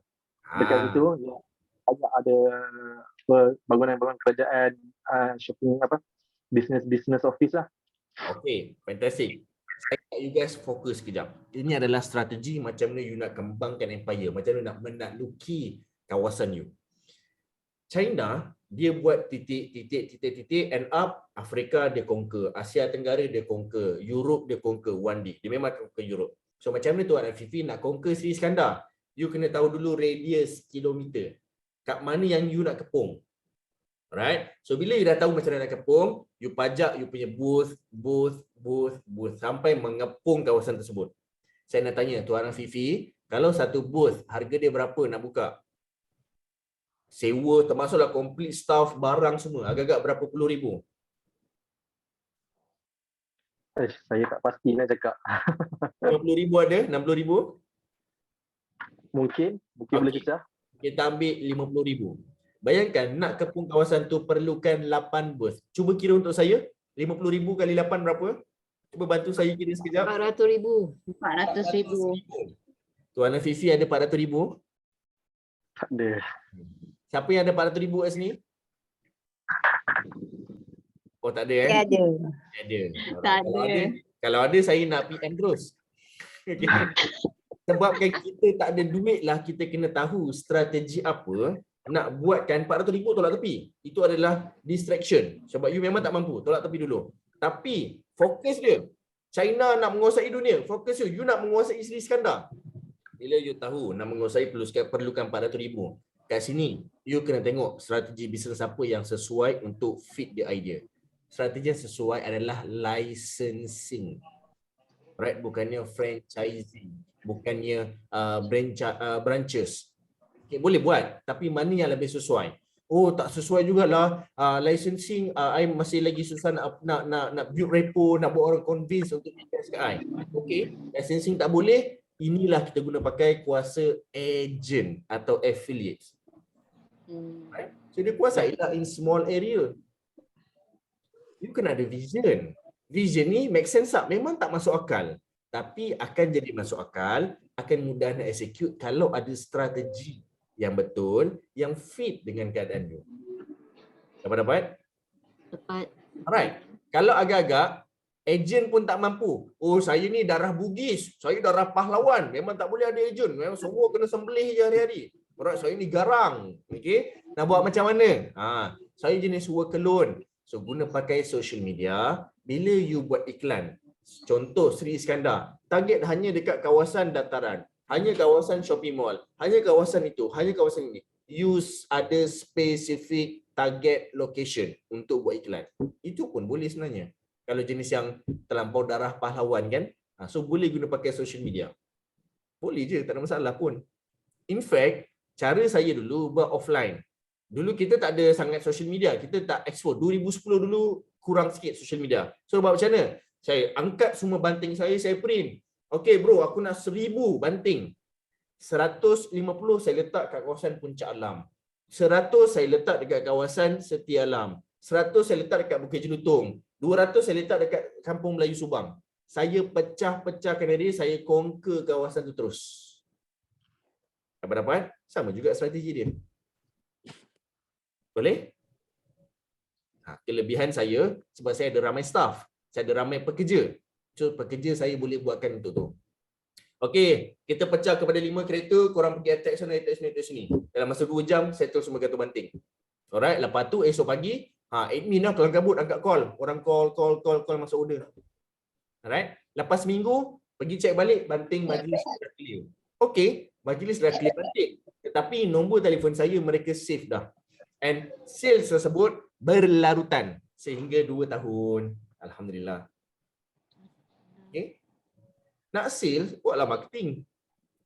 dekat situ yang banyak ada bangunan-bangunan kerajaan, shopping business office lah. Okey, fantastic. Saya nak you guys fokus sekejap. Ini adalah strategi macam mana you nak kembangkan empire, macam mana nak menakluki kawasan you. China, dia buat titik, end up Afrika dia conquer, Asia Tenggara dia conquer, Europe dia conquer one day. Dia memang conquer Europe. So macam mana Tuan Afifi nak conquer Sri Iskandar? You kena tahu dulu radius kilometer. Kat mana yang you nak kepung. Alright? So bila you dah tahu macam mana nak kepung, you pajak you punya booth sampai mengepung kawasan tersebut. Saya nak tanya Tuan Afifi, kalau satu booth harga dia berapa nak buka? Sewa termasuklah complete staff, barang semua, agak-agak berapa puluh ribu? Saya tak pasti nak cakap. 50,000 ada? 60,000? Mungkin boleh cecah. Kita ambil 50,000. Bayangkan nak kepung kawasan tu perlukan 8 booth. Cuba kira untuk saya, 50,000 kali 8 berapa? Cuba bantu saya kira sekejap. 400,000. 400,000. Tuan Afifi ada 400,000? Tak ada. Siapa yang ada 400,000 kat sini? Oh, tak ada Ada. Ada. Tak Kalau ada. Kalau ada saya nak PM terus. Okay. Sebabkan kita tak ada duit lah, kita kena tahu strategi apa nak buatkan 400,000 tolak tepi. Itu adalah distraction. Sebab you memang tak mampu, tolak tepi dulu. Tapi fokus dia. China nak menguasai dunia, fokus you nak menguasai Sri Iskandar. Bila you tahu nak menguasai perlukan 400,000. Kat sini, you kena tengok strategi bisnes apa yang sesuai untuk fit the idea. Strategi yang sesuai adalah licensing. Right? Bukannya franchising. Bukannya branches. Okay, boleh buat. Tapi mana yang lebih sesuai? Oh, tak sesuai jugalah. Licensing, I masih lagi susah nak build repo, nak buat orang convince untuk invest kat I. Okay, licensing tak boleh. Inilah kita guna pakai kuasa agent atau affiliates. Right? So dia kuasailah in small area. You kena ada vision. Vision ni make sense tak? Memang tak masuk akal. Tapi akan jadi masuk akal, akan mudah nak execute kalau ada strategi yang betul, yang fit dengan keadaan you. Dapat? Tepat. Alright. Kalau agak-agak, ejen pun tak mampu. Oh, saya ni darah Bugis, saya darah pahlawan. Memang tak boleh ada ejen. Memang semua kena sembelih je hari-hari. Alright, saya ni garang. Okay. Nak buat macam mana? Saya jenis work alone. So, guna pakai social media. Bila you buat iklan, contoh Sri Iskandar, target hanya dekat kawasan dataran. Hanya kawasan shopping mall. Hanya kawasan itu. Hanya kawasan ini. Use ada specific target location untuk buat iklan. Itu pun boleh sebenarnya. Kalau jenis yang terlampau darah pahlawan kan. So boleh guna pakai social media. Boleh je, tak ada masalah pun. In fact, cara saya dulu buat offline. Dulu kita tak ada sangat social media. Kita tak expose. 2010 dulu kurang sikit social media. So buat macam mana? Saya angkat semua banting saya print. Okay bro, aku nak 1000 banting. 150 saya letak kat kawasan Puncak Alam. 100 saya letak dekat kawasan Setia Alam. 100 saya letak dekat Bukit Jelutong. 200 saya letak dekat Kampung Melayu Subang. Saya pecah-pecahkan dia, saya conquer kawasan tu terus. Dapat? Sama juga strategi dia. Boleh? Kelebihan saya, sebab saya ada ramai staff. Saya ada ramai pekerja. So, pekerja saya boleh buatkan untuk tu. Okey, kita pecah kepada 5 kereta, korang pergi attack sana, attack sini. Dalam masa 2 jam, settle semua kartu banting. Alright, lepas tu esok pagi, admin lah kelang kabut angkat call. Orang call masuk order. Alright, lepas minggu, pergi check balik, banting majlis dah clear. Okey, majlis dah clear banting. Tetapi nombor telefon saya mereka save dah. And sales tersebut berlarutan sehingga 2 tahun. Alhamdulillah. Okay. Nak sales, buatlah marketing.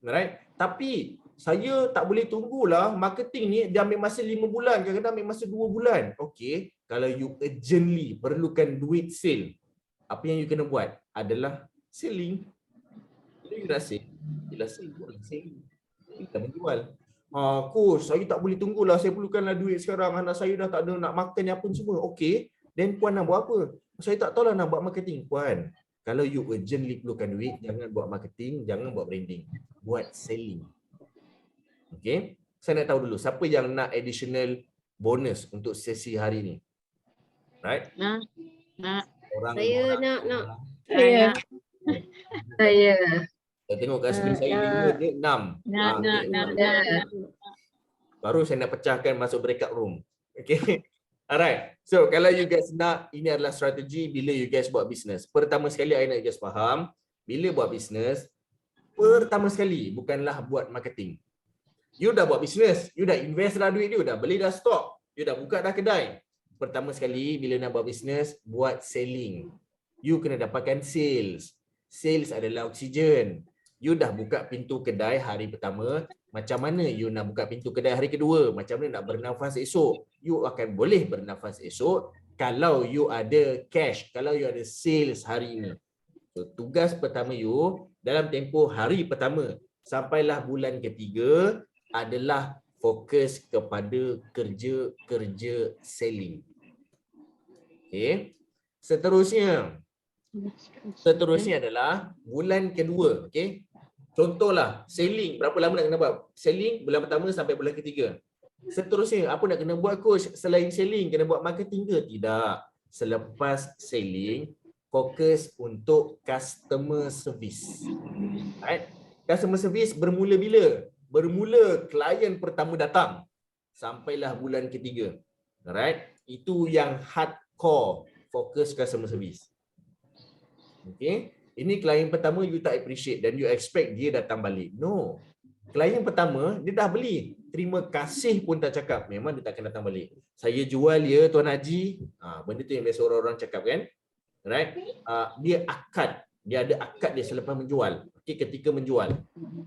Alright? Tapi saya tak boleh tunggulah marketing ni dia ambil masa 5 bulan, kadang-kadang ambil masa 2 bulan. Okey, kalau you urgently perlukan duit sale, apa yang you kena buat adalah selling. Bila you nak sale, bila sale buatlah selling. Kita menjual. Coach, saya tak boleh tunggulah, saya perlukanlah duit sekarang, anak saya dah tak ada nak makan ni apa semua. Okey, then puan nak buat apa? Saya tak tahulah nak buat marketing. Puan, kalau you urgently perlukan duit, jangan buat marketing, jangan buat branding. Buat selling. Okey, saya nak tahu dulu, siapa yang nak additional bonus untuk sesi hari ni? Right? Nak. Saya nak. Saya. Saya. Saya tengok kat skrin saya 5, dia 6. Nak. Baru saya nak pecahkan masuk breakout room. Okay. Alright. So, kalau you guys nak, ini adalah strategi bila you guys buat bisnes. Pertama sekali, I nak you guys faham, bila buat bisnes, pertama sekali, bukanlah buat marketing. You dah buat bisnes, you dah invest dah duit you, dah beli dah stok, you dah buka dah kedai. Pertama sekali, bila nak buat bisnes, buat selling. You kena dapatkan sales. Sales adalah oksigen. You dah buka pintu kedai hari pertama, macam mana you nak buka pintu kedai hari kedua? Macam mana nak bernafas esok? You akan boleh bernafas esok kalau you ada cash, kalau you ada sales hari ini. So, tugas pertama you dalam tempoh hari pertama sampailah bulan ketiga adalah fokus kepada kerja selling. Okay. Seterusnya adalah bulan kedua. Okay. Contohlah, selling. Berapa lama nak kena buat? Selling bulan pertama sampai bulan ketiga. Seterusnya, apa nak kena buat coach? Selain selling, kena buat marketing ke? Tidak. Selepas selling, fokus untuk customer service. Right? Customer service bermula bila? Bermula klien pertama datang. Sampailah bulan ketiga. Alright? Itu yang hardcore fokus customer service. Okay? Ini klien pertama you tak appreciate dan you expect dia datang balik. No. Klien pertama dia dah beli. Terima kasih pun tak cakap. Memang dia takkan datang balik. Saya jual ya Tuan Haji. Benda tu yang biasa orang-orang cakap kan. Right? Dia akad. Dia ada akad dia selepas menjual. Okay, ketika menjual.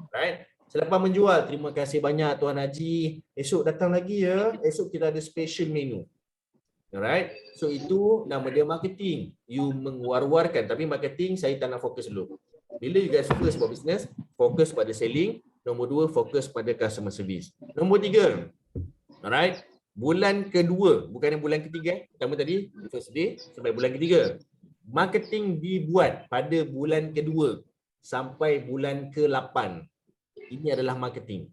Right? Selepas menjual, terima kasih banyak Tuan Haji. Esok datang lagi ya. Esok kita ada special menu. Alright, so itu nama dia marketing. You menguar-warkan, tapi marketing saya tak nak fokus dulu. Bila you guys fokus buat business, fokus pada selling. Nombor 2, fokus pada customer service. Nombor 3, alright, bulan kedua, bukan bulan ketiga. Pertama tadi, first day sampai bulan ketiga. Marketing dibuat pada bulan kedua sampai bulan ke-8. Ini adalah marketing.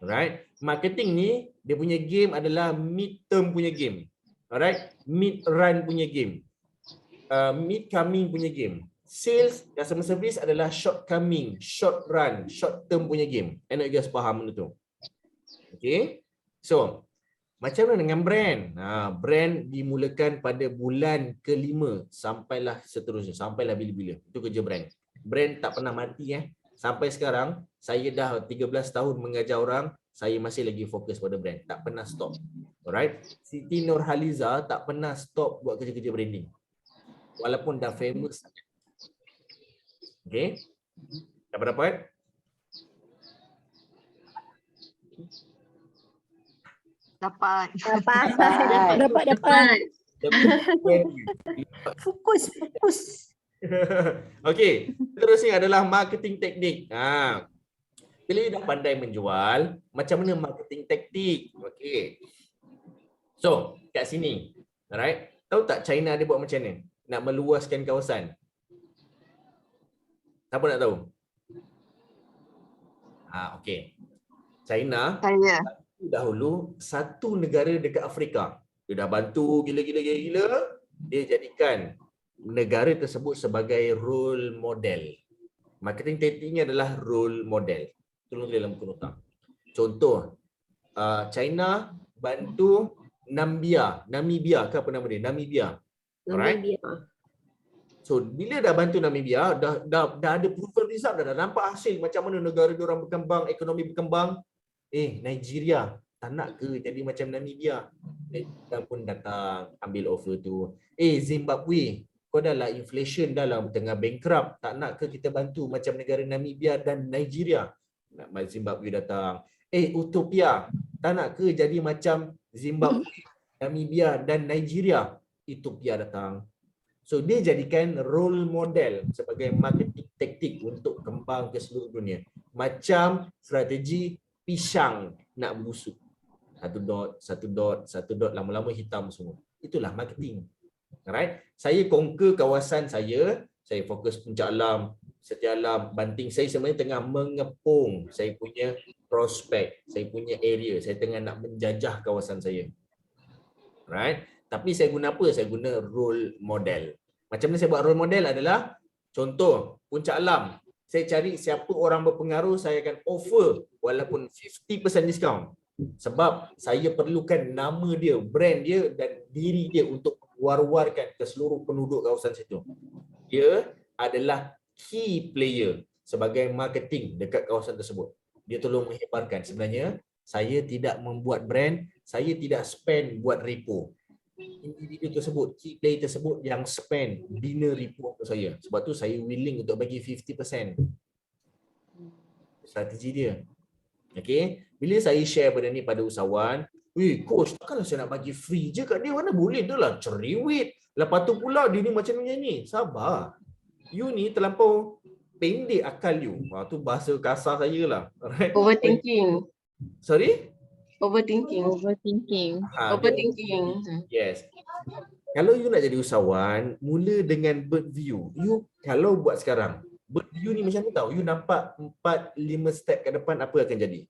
Alright, marketing ni, dia punya game adalah mid-term punya game. Alright, mid-run punya game. Mid-coming punya game. Sales, customer service adalah short-coming, short-run, short-term punya game. I nak you guys faham benda tu. Okay. So, macam mana dengan brand? Brand dimulakan pada bulan ke-5 sampailah seterusnya, sampailah bila-bila. Itu kerja brand. Brand tak pernah mati. Sampai sekarang, saya dah 13 tahun mengajar orang, saya masih lagi fokus pada brand. Tak pernah stop. Alright. Siti Nurhaliza tak pernah stop buat kerja-kerja branding. Walaupun dah famous. Okay. Dapat? Dapat. Dapat. Fokus. Okey, seterusnya adalah marketing teknik. Bila you dah pandai menjual, macam mana marketing taktik? Okey. So, kat sini, alright. Tahu tak China dia buat macam mana? Nak meluaskan kawasan. Siapa nak tahu? Okey. China Saya. dahulu satu negara dekat Afrika. Dia dah bantu gila-gila. Dia jadikan negara tersebut sebagai role model. Marketing taktiknya adalah role model. Tolong dalam buku nota. Contoh, China bantu Namibia ke apa nama dia? Namibia. Alright. So bila dah bantu Namibia, dah ada proven result, dah nampak hasil macam mana negara dia orang berkembang, ekonomi berkembang. Nigeria tak nak ke jadi macam Namibia? Nigeria pun datang ambil offer tu. Zimbabwe, kau dah lah inflation, dah lah tengah bankrupt, tak nak ke kita bantu macam negara Namibia dan Nigeria? Zimbabwe datang. Utopia, tak nak ke jadi macam Zimbabwe, Namibia dan Nigeria? Ethiopia datang. So dia jadikan role model sebagai marketing taktik untuk kembang ke seluruh dunia. Macam strategi pisang nak busuk. Satu dot, lama-lama hitam semua. Itulah marketing. Alright. Saya conquer kawasan saya fokus Puncak Alam, Setia Alam, Banting. Saya sebenarnya tengah mengepung saya punya prospek, saya punya area. Saya tengah nak menjajah kawasan saya. Right? Tapi saya guna apa? Saya guna role model. Macam mana saya buat role model adalah, contoh, Puncak Alam. Saya cari siapa orang berpengaruh, saya akan offer walaupun 50% diskaun. Sebab saya perlukan nama dia, brand dia dan diri dia untuk war-warkan ke seluruh penduduk kawasan situ. Dia adalah key player sebagai marketing dekat kawasan tersebut. Dia tolong menghebarkan. Sebenarnya, saya tidak membuat brand, saya tidak spend buat repo. Individu tersebut, key player tersebut yang spend bina repo untuk saya. Sebab tu saya willing untuk bagi 50%. Strategi dia. Okay. Bila saya share benda ni pada usahawan, coach, takkanlah saya nak bagi free je kat dia, mana boleh dah lah, cerewet. Lepas tu pula dia ni macam ni. Sabar. You ni terlampau pendek akal you. Tu bahasa kasar saya lah. Alright. Overthinking. Sorry? Overthinking. Yes. Kalau you nak jadi usahawan, mula dengan bird view. You kalau buat sekarang, bird view ni macam ni tau. You nampak 4-5 step ke depan apa akan jadi.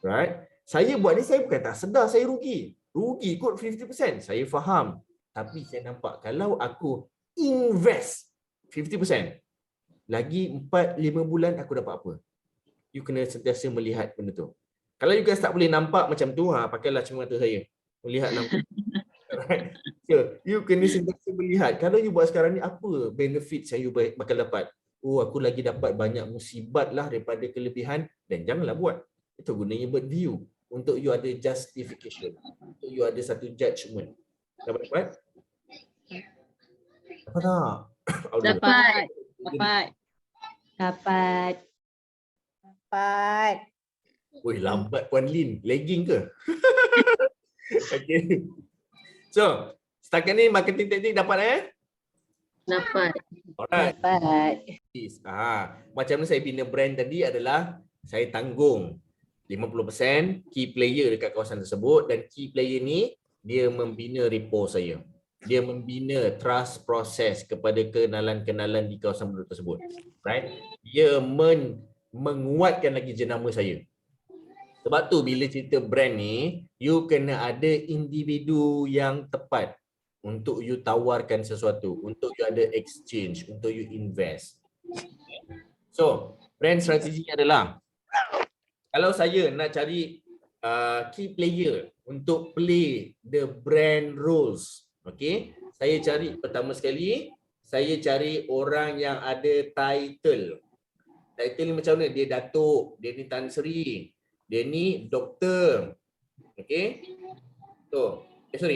Right? Saya buat ni, saya bukan tak sedar saya rugi. Rugi kot 50%. Saya faham. Tapi saya nampak kalau aku invest 50%, lagi 4-5 bulan aku dapat apa? You kena sentiasa melihat benda tu. Kalau you guys tak boleh nampak macam tu, pakailah cermin mata saya. Melihat nampak. Right? So, you kena sentiasa melihat. Kalau you buat sekarang ni, apa benefit yang you bakal dapat? Aku lagi dapat banyak musibat lah daripada kelebihan, dan janganlah buat. Itu gunanya bird view. Untuk you ada justification. Untuk you ada satu judgement. Dapat? Dapat tak? Dapat. Lambat Puan Lin. Lagging ke? Okay. So, setakat ni marketing teknik dapat Dapat. Alright. Macam mana saya bina brand tadi adalah saya tanggung 50% key player dekat kawasan tersebut, dan key player ni dia membina repo saya. Dia membina trust process kepada kenalan-kenalan di kawasan tersebut. Right? Dia menguatkan lagi jenama saya. Sebab tu bila cerita brand ni, you kena ada individu yang tepat untuk you tawarkan sesuatu, untuk you ada exchange, untuk you invest. So, brand strategi adalah, kalau saya nak cari key player untuk play the brand roles, okay, saya cari pertama sekali, saya cari orang yang ada title. Title ni macam mana? Dia Datuk, dia ni Tan Sri, dia ni doktor. Okay. So,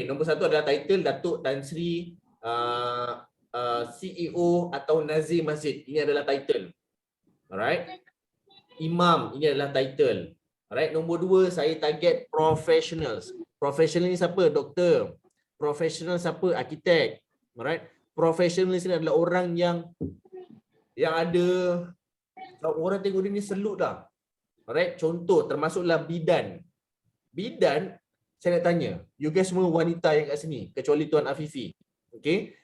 nombor satu adalah title Datuk Tan Sri, CEO atau Nazir Masjid. Ini adalah title. Alright. Imam, ini adalah title. Alright. Nombor dua, saya target professionals. Professional ni siapa? Doktor. Professional siapa? Arkitek. Alright. professional ni adalah orang yang ada, kalau orang tengok dia ni selut dah. Alright, contoh termasuklah bidan. Bidan, saya nak tanya, you guys semua wanita yang kat sini, kecuali Tuan Afifi. Okay?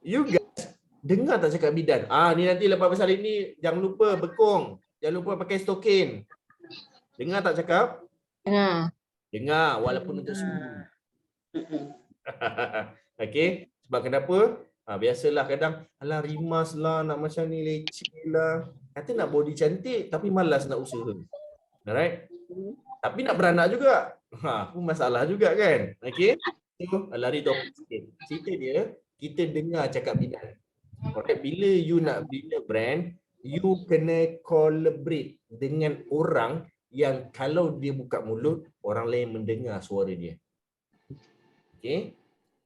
You guys dengar tak cakap bidan? Ni nanti lepas pasal ini, jangan lupa bekong. Jangan lupa pakai stokin. Dengar tak cakap? Dengar. Dengar, walaupun untuk semua. Okay? Sebab kenapa? Biasalah kadang, alah rimas lah, nak macam ni, leceh lah. Kata nak body cantik, tapi malas nak usaha. Alright? Tapi nak beranak juga. Pun masalah juga kan? Okay? So, lari topik sikit. Cerita dia, kita dengar cakap bidan. Alright? Bila you nak bina brand, you kena collaborate dengan orang yang kalau dia buka mulut, orang lain mendengar suara dia. Okay?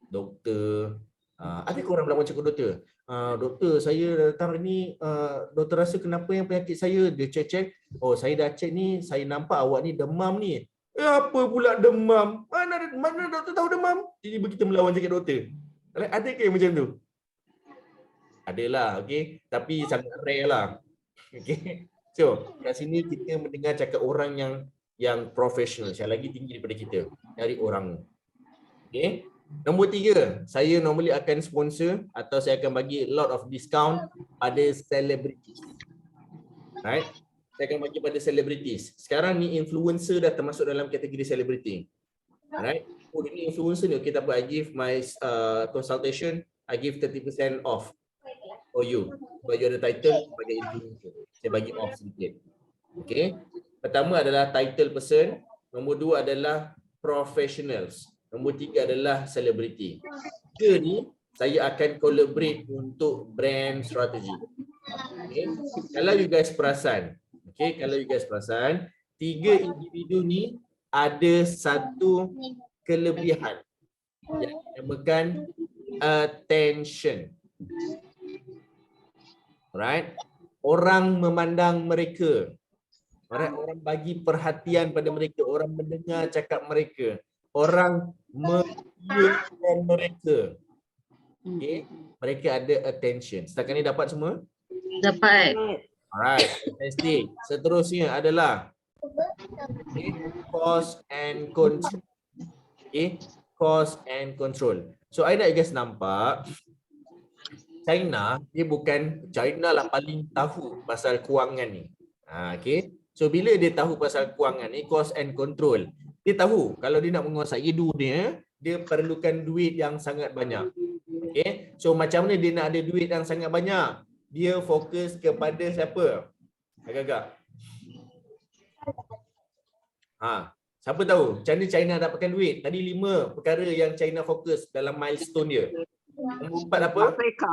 Doktor, ada ke orang bilang macam ke doktor? Doktor, saya datang ni, doktor rasa kenapa yang penyakit saya? Dia cek-cek, oh saya dah cek ni, saya nampak awak ni demam ni. Apa pula demam? Mana doktor tahu demam? Jadi kita melawan cakap doktor. Ada ke yang macam tu? Adalah, okay. Tapi sangat rare lah. Okay. So, kat sini kita mendengar cakap orang yang profesional, yang lagi tinggi daripada kita. Dari orang. Okay. Nombor 3, saya normally akan sponsor atau saya akan bagi lot of discount pada celebrities. Right? Saya akan bagi pada celebrities. Sekarang ni influencer dah termasuk dalam kategori celebrity. Right? Oh, ini influencer ni. Okay, tak apa. I give my consultation, I give 30% off for you. Sebab you ada title sebagai influencer. Saya bagi off sedikit. Okay. Pertama adalah title person. Nombor 2 adalah professionals. Nombor 3 adalah celebrity. 3 ni saya akan collaborate untuk brand strategi. Okay. Kalau you guys perasan, okay, kalau you guys perasan, 3 individu ni ada satu kelebihan yang dinamakan attention. Alright. Orang memandang mereka. Alright. Orang bagi perhatian pada mereka. Orang mendengar cakap mereka. Orang mengiyakan mereka. Okay. Mereka ada attention. Setakat ni dapat semua? Dapat. Alright. Fantastic. Seterusnya adalah cause and control. Okay. Cause and control. So, I nak guys nampak China, dia bukan China lah paling tahu pasal kewangan ni. Okay. So, bila dia tahu pasal kewangan ni, cost and control, dia tahu kalau dia nak menguasai dunia, dia perlukan duit yang sangat banyak. Okay. So, macam mana dia nak ada duit yang sangat banyak? Dia fokus kepada siapa? Agak-agak. Siapa tahu macam mana China dapatkan duit? Tadi 5 perkara yang China fokus dalam milestone dia. Nombor 4 apa? Afrika.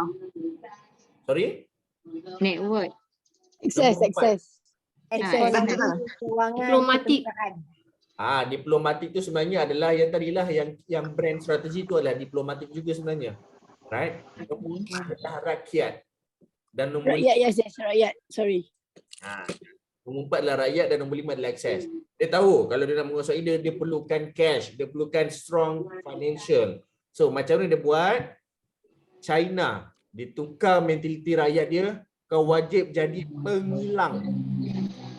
Sorry? Network. Access. Diplomatik. Diplomatik tu sebenarnya adalah yang tadilah yang brand strategi tu adalah diplomatik juga sebenarnya. Right? Nombor 4 adalah rakyat. Dan nombor Rakyat. Sorry. Nombor 4 adalah rakyat dan nombor 5 adalah akses. Dia tahu kalau dia nak menguasai dia perlukan cash, dia perlukan strong financial. So macam mana dia buat? China, dia tukar mentaliti rakyat dia, kau wajib jadi pengilang.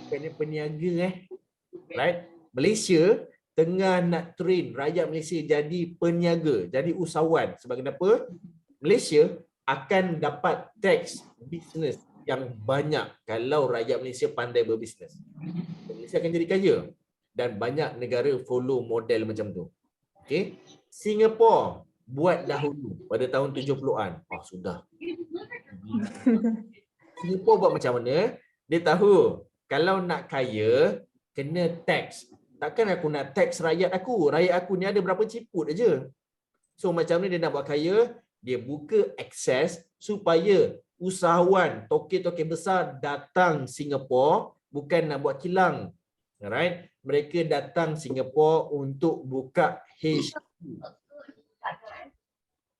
Bukannya peniaga Right? Malaysia tengah nak train rakyat Malaysia jadi peniaga, jadi usahawan. Sebab kenapa? Malaysia akan dapat tax business yang banyak kalau rakyat Malaysia pandai berbisnes. Malaysia akan jadi kaya dan banyak negara follow model macam tu. Okay? Singapore buat dahulu pada tahun 70-an. Sudah. Singapore buat macam mana? Dia tahu kalau nak kaya kena tax. Takkan aku nak tax rakyat aku? Rakyat aku ni ada berapa ciput aja. So macam mana dia nak buat kaya? Dia buka akses supaya usahawan, toke-toke besar datang Singapura bukan nak buat kilang. Alright? Mereka datang Singapura untuk buka HQ.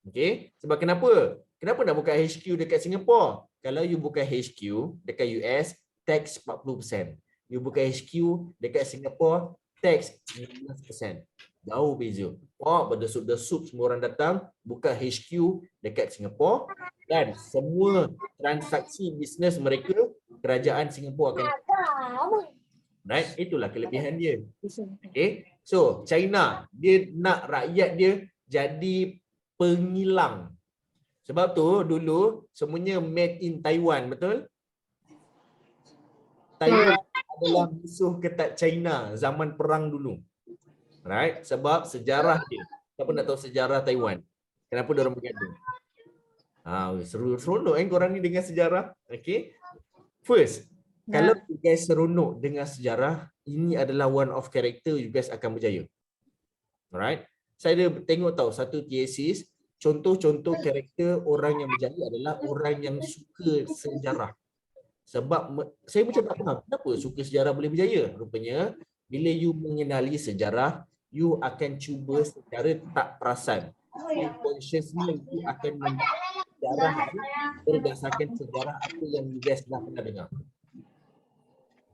Okay? Sebab kenapa? Kenapa nak buka HQ dekat Singapura? Kalau you buka HQ dekat US, tax 40%. You buka HQ dekat Singapura, tax 15%. Jauh beza. Berdesuk-desuk semua orang datang, buka HQ dekat Singapura dan semua transaksi bisnes mereka, kerajaan Singapura akan. Right? Itulah kelebihan dia. Okay. So, China, dia nak rakyat dia jadi pengilang. Sebab tu dulu semuanya made in Taiwan, betul? Taiwan adalah musuh ketat China zaman perang dulu. Right? Sebab sejarah dia. Siapa nak tahu sejarah Taiwan? Kenapa dia orang bergaduh? Seronok korang ni dengan sejarah. Okay. First, kalau you guys seronok dengan sejarah, ini adalah one of character you guys akan berjaya. Alright? Saya tengok tahu satu thesis, contoh-contoh karakter orang yang berjaya adalah orang yang suka sejarah. Sebab saya macam tak faham kenapa suka sejarah boleh berjaya. Rupanya bila you mengenali sejarah, you akan cuba secara tak perasan. Consciously you akan membuat sejarah berdasarkan sejarah apa yang you guys dah pernah dengar.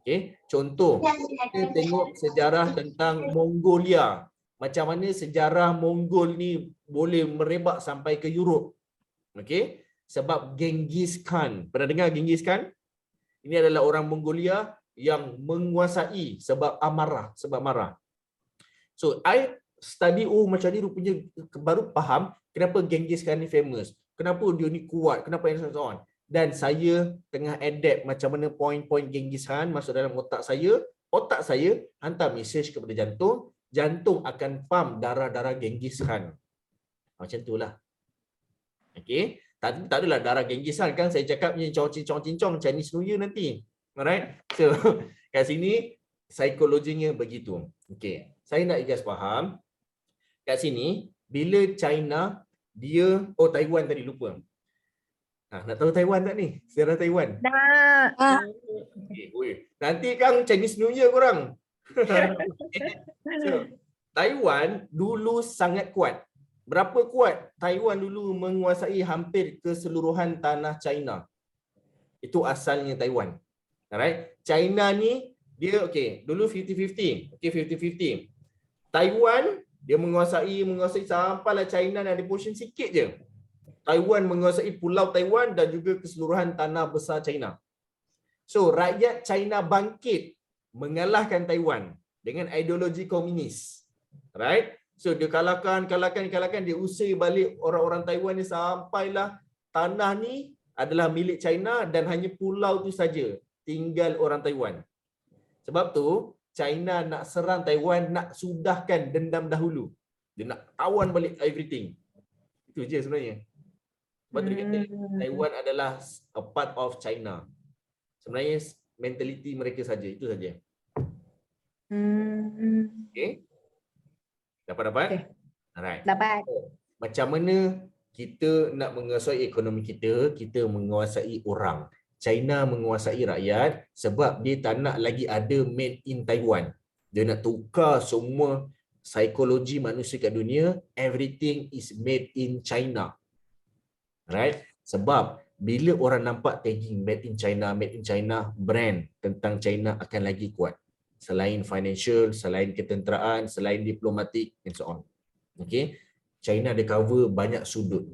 Okay. Contoh, kita tengok sejarah tentang Mongolia. Macam mana sejarah Mongol ni boleh merebak sampai ke Europe. Okay. Sebab Genghis Khan. Pernah dengar Genghis Khan? Ini adalah orang Mongolia yang menguasai sebab amarah, sebab marah. So, I study, macam ni rupanya baru faham kenapa Genghis Khan ni famous. Kenapa dia ni kuat, kenapa and so on. Dan saya tengah adapt macam mana poin-poin Genghis Khan masuk dalam otak saya hantar mesej kepada jantung, jantung akan pump darah-darah Genghis Khan. Macam itulah. Okey, tak adalah darah Genghis Khan kan saya cakap ni cincong-cincong Chinese New Year nanti. Alright? So kat sini psikologinya begitu. Okey, saya nak you guys faham. Kat sini bila China dia Taiwan tadi lupa. Nak tahu Taiwan tak ni? Sejarah Taiwan? Nak. Okay, nanti kan Chinese New Year korang. So, Taiwan dulu sangat kuat. Berapa kuat? Taiwan dulu menguasai hampir keseluruhan tanah China. Itu asalnya Taiwan. Alright? China ni dia dulu 50-50. 50-50. Taiwan dia menguasai sampailah China ada portion sikit je. Taiwan menguasai pulau Taiwan dan juga keseluruhan tanah besar China. So, rakyat China bangkit mengalahkan Taiwan dengan ideologi komunis. Right? So, dia kalahkan, dia usir balik orang-orang Taiwan ni sampailah tanah ni adalah milik China dan hanya pulau tu saja tinggal orang Taiwan. Sebab tu, China nak serang Taiwan, nak sudahkan dendam dahulu. Dia nak tawan balik everything. Itu je sebenarnya. Sebab tu dia kata Taiwan adalah a part of China. Sebenarnya mentaliti mereka saja, itu saja. Okay? Dapat? Okay. Alright. Dapat. Macam mana kita nak menguasai ekonomi kita, kita menguasai orang. China menguasai rakyat sebab dia tak nak lagi ada made in Taiwan. Dia nak tukar semua psikologi manusia kat dunia, everything is made in China. Right? Sebab bila orang nampak tagging made in China, brand tentang China akan lagi kuat. Selain financial, selain ketenteraan, selain diplomatik and so on. Okay? China dia cover banyak sudut.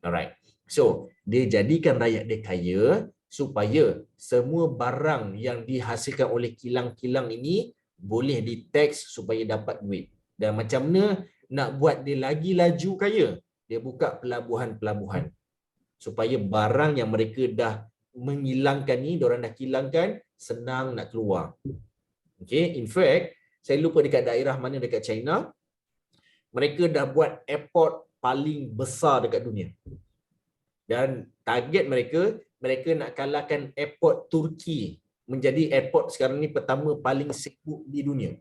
Alright. So, dia jadikan rakyat dia kaya supaya semua barang yang dihasilkan oleh kilang-kilang ini boleh di-tax supaya dapat duit. Dan macam mana nak buat dia lagi laju kaya? Dia buka pelabuhan-pelabuhan. Supaya barang yang mereka dah menghilangkan ni, diorang dah hilangkan, senang nak keluar. Okay, in fact, saya lupa dekat daerah mana dekat China, mereka dah buat airport paling besar dekat dunia. Dan target mereka nak kalahkan airport Turki menjadi airport sekarang ni pertama paling sibuk di dunia.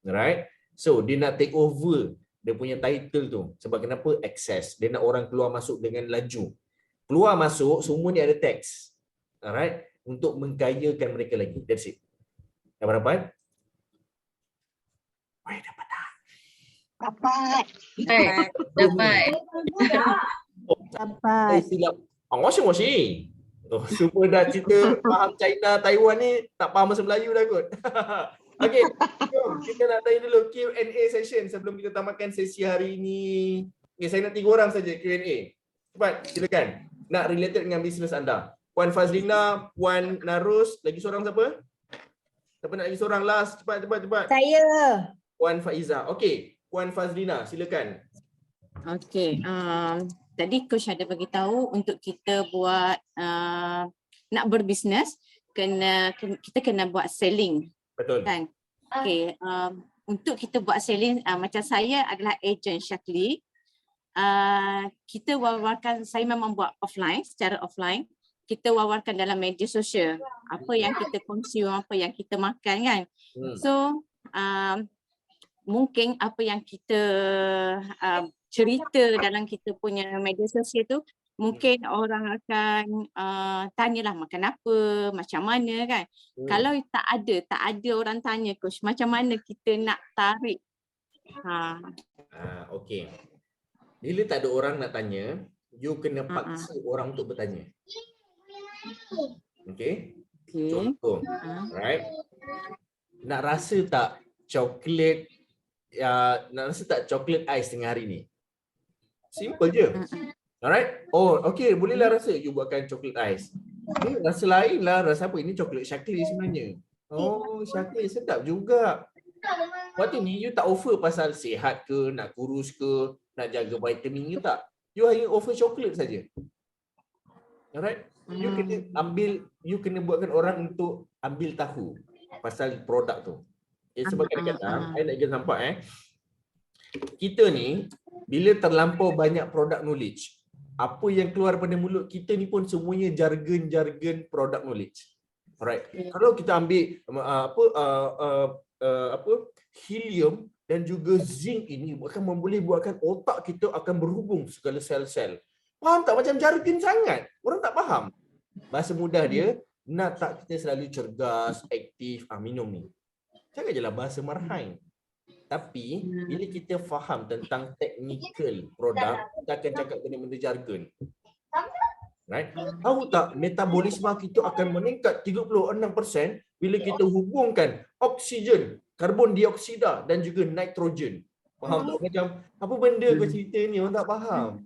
Alright? So, dia nak take over dia punya title tu. Sebab kenapa? Access. Dia nak orang keluar masuk dengan laju. Keluar masuk, semua ni ada tax. Alright? Untuk mengkayakan mereka lagi. That's it. Dapat? Dapat tak? Dapat. Dapat. Silap. Washing. Semua dah cerita faham China, Taiwan ni tak faham bahasa Melayu dah kot. Okey, jom kita nak tanya dulu Q&A session sebelum kita tamatkan sesi hari ini. Okay, saya nak 3 orang saja Q&A. Cepat, silakan. Nak related dengan bisnes anda. Puan Fazlina, Puan Narus, lagi seorang siapa? Siapa nak lagi seorang last? Cepat. Saya. Puan Faiza. Okey, Puan Fazlina, silakan. Okey, tadi coach ada bagi tahu untuk kita buat nak berbisnes kita kena buat selling Betul. kan. Okey, untuk kita buat selling macam saya adalah agent Shaklee. Kita wawarkan, saya memang buat secara offline. Kita wawarkan dalam media sosial apa yang kita consume, apa yang kita makan kan. So mungkin apa yang kita cerita dalam kita punya media sosial tu mungkin orang akan tanyalah makan apa, macam mana kan. Kalau tak ada orang tanya coach, macam mana kita nak tarik? Okey. Bila tak ada orang nak tanya, you kena paksa orang untuk bertanya. Okey? Contoh, right? Nak rasa tak coklat ais tengah hari ni? Simple je. Alright? Oh, okey, bolehlah rasa you buatkan coklat ais. Ni rasa lain lah, rasa apa? Ini coklat Shaklee sebenarnya. Oh, Shaklee sedap juga. Waktu ni you tak offer pasal sihat ke, nak kurus ke, nak jaga vitamin ke tak. You hanya offer coklat saja. Alright? You kena buatkan orang untuk ambil tahu pasal produk tu. Sebab kadang-kadang, saya nak ikut nampak kita ni bila terlampau banyak produk knowledge, apa yang keluar pada mulut kita ni pun semuanya jargon-jargon produk knowledge. Alright. Kalau kita ambil helium dan juga zinc ini akan boleh buatkan otak kita akan berhubung segala sel-sel. Faham tak? Macam jargon sangat. Orang tak faham. Bahasa mudah dia, nak tak kita selalu cergas, aktif, minum ni. Cakap je lah bahasa marhain. Tapi bila kita faham tentang technical produk, kita akan cakap benda-benda jargon. Right? Tahu tak metabolisme kita akan meningkat 36% bila kita hubungkan oksigen, karbon dioksida dan juga nitrogen. Faham tak? Macam apa benda kau cerita ni orang tak faham.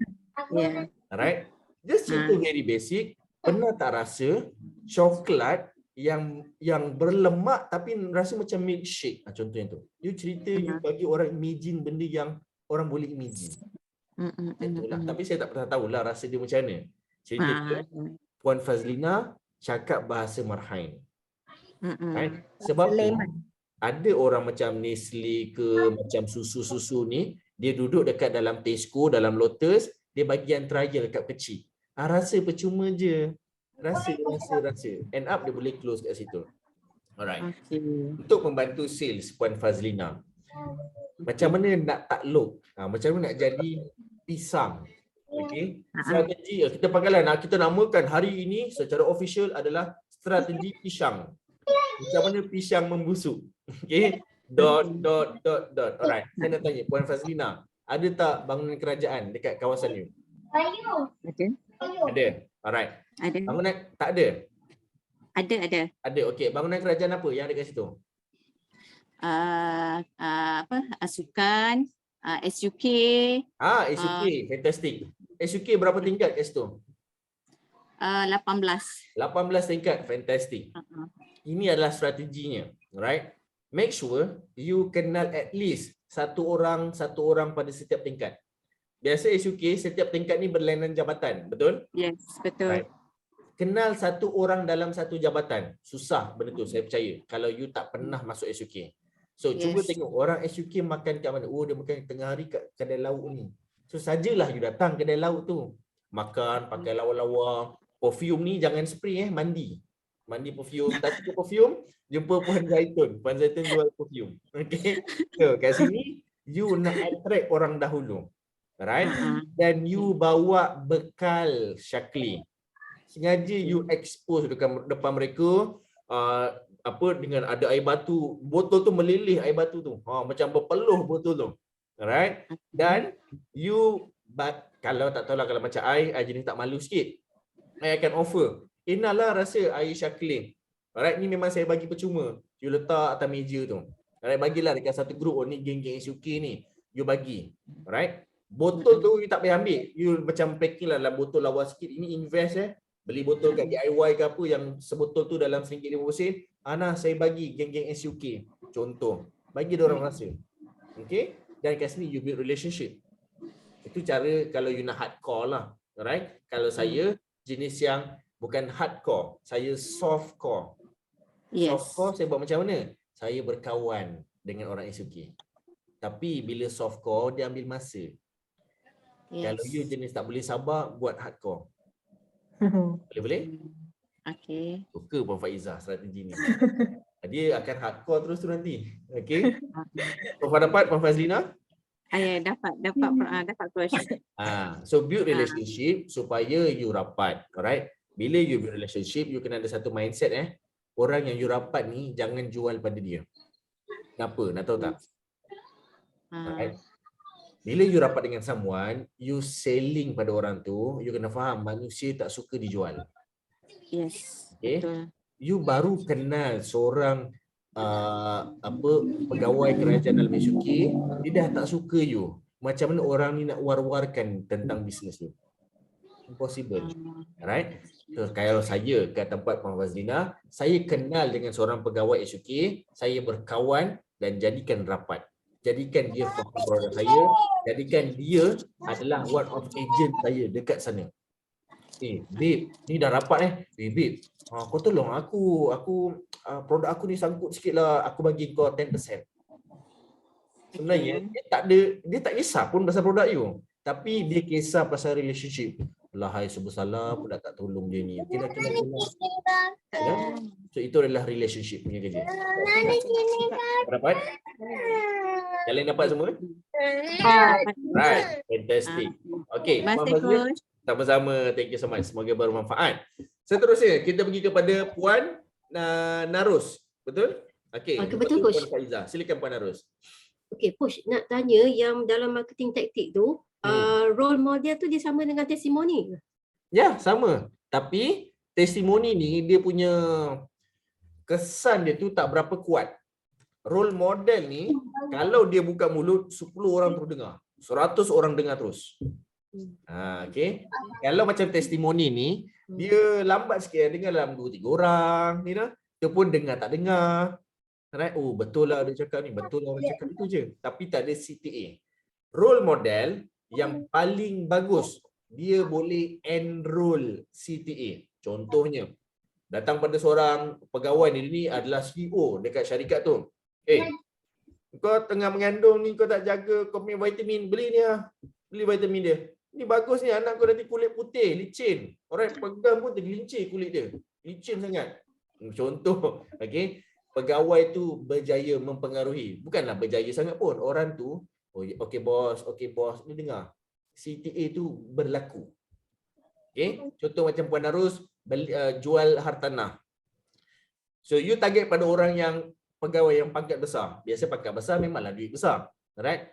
Alright? Just cerita very basic. Pernah tak rasa coklat yang berlemak tapi rasa macam milkshake? Contohnya tu. You cerita, you bagi orang imagine benda yang orang boleh imagine. Itulah. Tapi saya tak pernah tahulah rasa dia macam mana. Cerita dia, Puan Fazlina cakap bahasa marhain. Right? Sebab ada orang macam Nestle ke, macam susu-susu ni, dia duduk dekat dalam Tesco, dalam Lotus, dia bagi yang trial dekat kecil. Rasa percuma je. Rasa. End up dia boleh close kat situ. Alright. Untuk membantu sales Puan Fazlina, macam mana nak takluk? Macam mana nak jadi pisang? Okey. Strategi kita panggillah, kita namakan hari ini secara official adalah strategi pisang. Macam mana pisang membusuk? Okey. Dot. Alright. Saya nak tanya Puan Fazlina, ada tak bangunan kerajaan dekat kawasan you? Ada. Alright. Ada. Bangunan tak ada? Ada. Ada. Okey. Bangunan kerajaan apa yang ada kat situ? Sukan, SUK. SUK. Fantastic. SUK berapa tingkat kat situ? 18. 18 tingkat. Fantastic. Ini adalah strateginya. Right? Make sure you kenal at least satu orang pada setiap tingkat. Biasa SUK setiap tingkat ni berlainan jabatan, betul? Yes, betul. Right. Kenal satu orang dalam satu jabatan. Susah benda tu, saya percaya. Kalau you tak pernah masuk SUK. So, cuba tengok orang SUK makan kat mana. Oh, dia makan tengah hari kat kedai lauk ni. So, sajalah you datang kedai lauk tu. Makan, pakai lawa-lawa. Perfume ni jangan spray mandi. Mandi perfume. Tak cukup perfume, jumpa Puan Zaitun. Puan Zaitun jual perfume. Okay. So, kat sini, you nak attract orang dahulu. Right? Dan you bawa bekal Shaklee. Sengaja you expose depan mereka dengan ada air batu, botol tu meleleh air batu tu. Macam berpeluh botol tu. Alright? Dan you kalau tak tahulah, kalau macam I jenis tak malu sikit. I akan offer, lah rasa air Shaklee. Alright, ni memang saya bagi percuma. You letak atas meja tu. Alright, bagilah dekat satu grup, oh ni geng-geng SUK ni. You bagi. Alright. Botol tu you tak payah ambil. You macam packing lah dalam botol lawa sikit. Ini invest beli botol kat DIY ke apa yang sebotol tu dalam RM1.50. Ana saya bagi geng-geng SUK. Contoh. Bagi dia orang rasa. Okay. Dan kat sini you build relationship. Itu cara kalau you nak hardcore lah. Alright. Kalau saya jenis yang bukan hardcore. Saya softcore. Yes. Softcore saya buat macam mana? Saya berkawan dengan orang SUK. Tapi bila softcore dia ambil masa. Kalau you jenis tak boleh sabar, buat hardcore. Boleh-boleh? Okay. Suka Puan Faizah strategi ni. Dia akan hardcore terus tu nanti. Okay. Puan dapat Puan Fazlina? Dapat coach. So build relationship supaya you rapat. Alright. Bila you build relationship, you kena ada satu mindset orang yang you rapat ni jangan jual pada dia. Kenapa? Nak tahu tak? Alright. Bila you rapat dengan someone, you selling pada orang tu, you kena faham manusia tak suka dijual. Yes. Okay? Betul. You baru kenal seorang pegawai kerajaan dalam SUK, dia dah tak suka you. Macam mana orang ni nak war-warkan tentang bisnes you? Impossible. Alright? So, kalau saya kat tempat Puan Fazlina, saya kenal dengan seorang pegawai SUK, saya berkawan dan jadikan rapat. Jadikan dia fokus produk saya, jadikan dia adalah one of agent saya dekat sana. Babe, ni dah rapat babe, kau tolong aku produk aku ni sangkut sikit lah, aku bagi kau 10%. Sebenarnya dia tak kisah pun pasal produk you, tapi dia kisah pasal relationship. Lahai sebesar pun dah tak tolong dia ni. Kira-kira. So itu adalah relationship punya kerja. Dapat? Kalian dapat semua? Right, fantastic. Okay, sama-sama. Thank you so much. Semoga bermanfaat. Seterusnya kita pergi kepada Puan Narus. Betul? Okay, betul Coach. Puan Faizah. Silakan Puan Narus. Okay, Coach, nak tanya yang dalam marketing taktik tu, role model tu dia sama dengan testimoni? Ya, sama. Tapi testimoni ni dia punya kesan dia tu tak berapa kuat. Role model ni kalau dia buka mulut 10 orang terus dengar, 100 orang dengar terus. Okay. Kalau macam testimoni ni dia lambat sikit, dengar dalam 2-3 orang ni dah. Dia pun dengar tak dengar. Right? Oh betul lah dia cakap ni, betul lah dia cakap itu je. Tapi tak ada CTA. Role model yang paling bagus, dia boleh enroll CTA. Contohnya, datang pada seorang pegawai ni adalah CEO dekat syarikat tu. Kau tengah mengandung ni, kau tak jaga kau punya vitamin, beli ni lah. Beli vitamin dia. Ni bagus ni, anak kau nanti kulit putih, licin. Orang pegang pun tergelincir kulit dia. Licin sangat. Contoh, okay. Pegawai tu berjaya mempengaruhi. Bukanlah berjaya sangat pun. Orang tu, okey bos, ni dengar. CTA tu berlaku. Okay. Contoh macam Puan Narus, jual hartanah. So you target pada orang yang pegawai yang pangkat besar. Biasa pangkat besar memanglah duit besar. Right?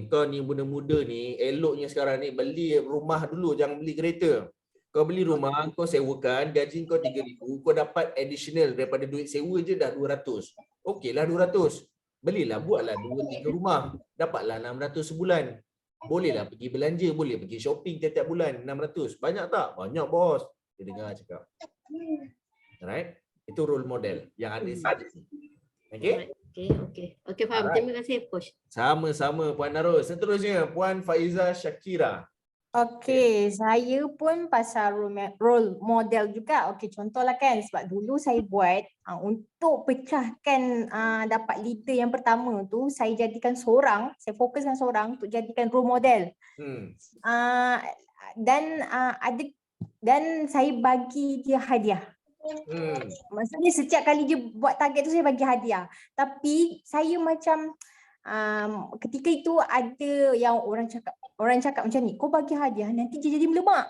Kau ni muda-muda ni, eloknya sekarang ni beli rumah dulu, jangan beli kereta. Kau beli rumah, kau sewakan, gaji kau 3,000, kau dapat additional daripada duit sewa je dah 200. Okeylah 200. Belilah, buatlah 2-3 rumah. Dapatlah 600 sebulan. Bolehlah pergi belanja, boleh pergi shopping tiap-tiap bulan 600. Banyak tak? Banyak bos. Dia dengar cakap. Alright? Itu role model yang ada sini. Okay? Okay, faham. Terima kasih Coach. Sama-sama Puan Narus. Seterusnya Puan Faizah Shakira. Okey, saya pun pasal role model juga. Okey, contohlah kan, sebab dulu saya buat untuk pecahkan dapat leader yang pertama tu, saya jadikan seorang, saya fokuskan seorang untuk jadikan role model. Dan saya bagi dia hadiah. Maksudnya setiap kali dia buat target tu saya bagi hadiah. Tapi saya macam ketika itu ada yang orang cakap macam ni, kau bagi hadiah nanti dia jadi melemak.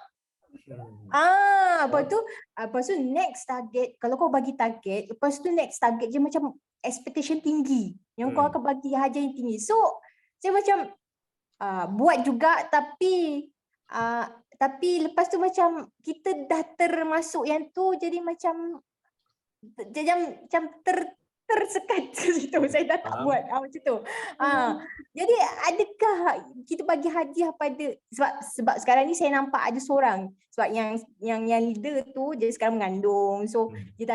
Lepas tu next target, kalau kau bagi target, lepas tu next target dia macam expectation tinggi yang kau akan bagi hadiah yang tinggi. So saya macam buat juga, tapi lepas tu macam kita dah termasuk yang tu, jadi macam macam tersekat situ. Saya dah tak Faham. buat macam tu. Jadi adakah kita bagi hadiah pada sebab sekarang ni saya nampak ada seorang sebab yang leader tu dia sekarang mengandung. So dia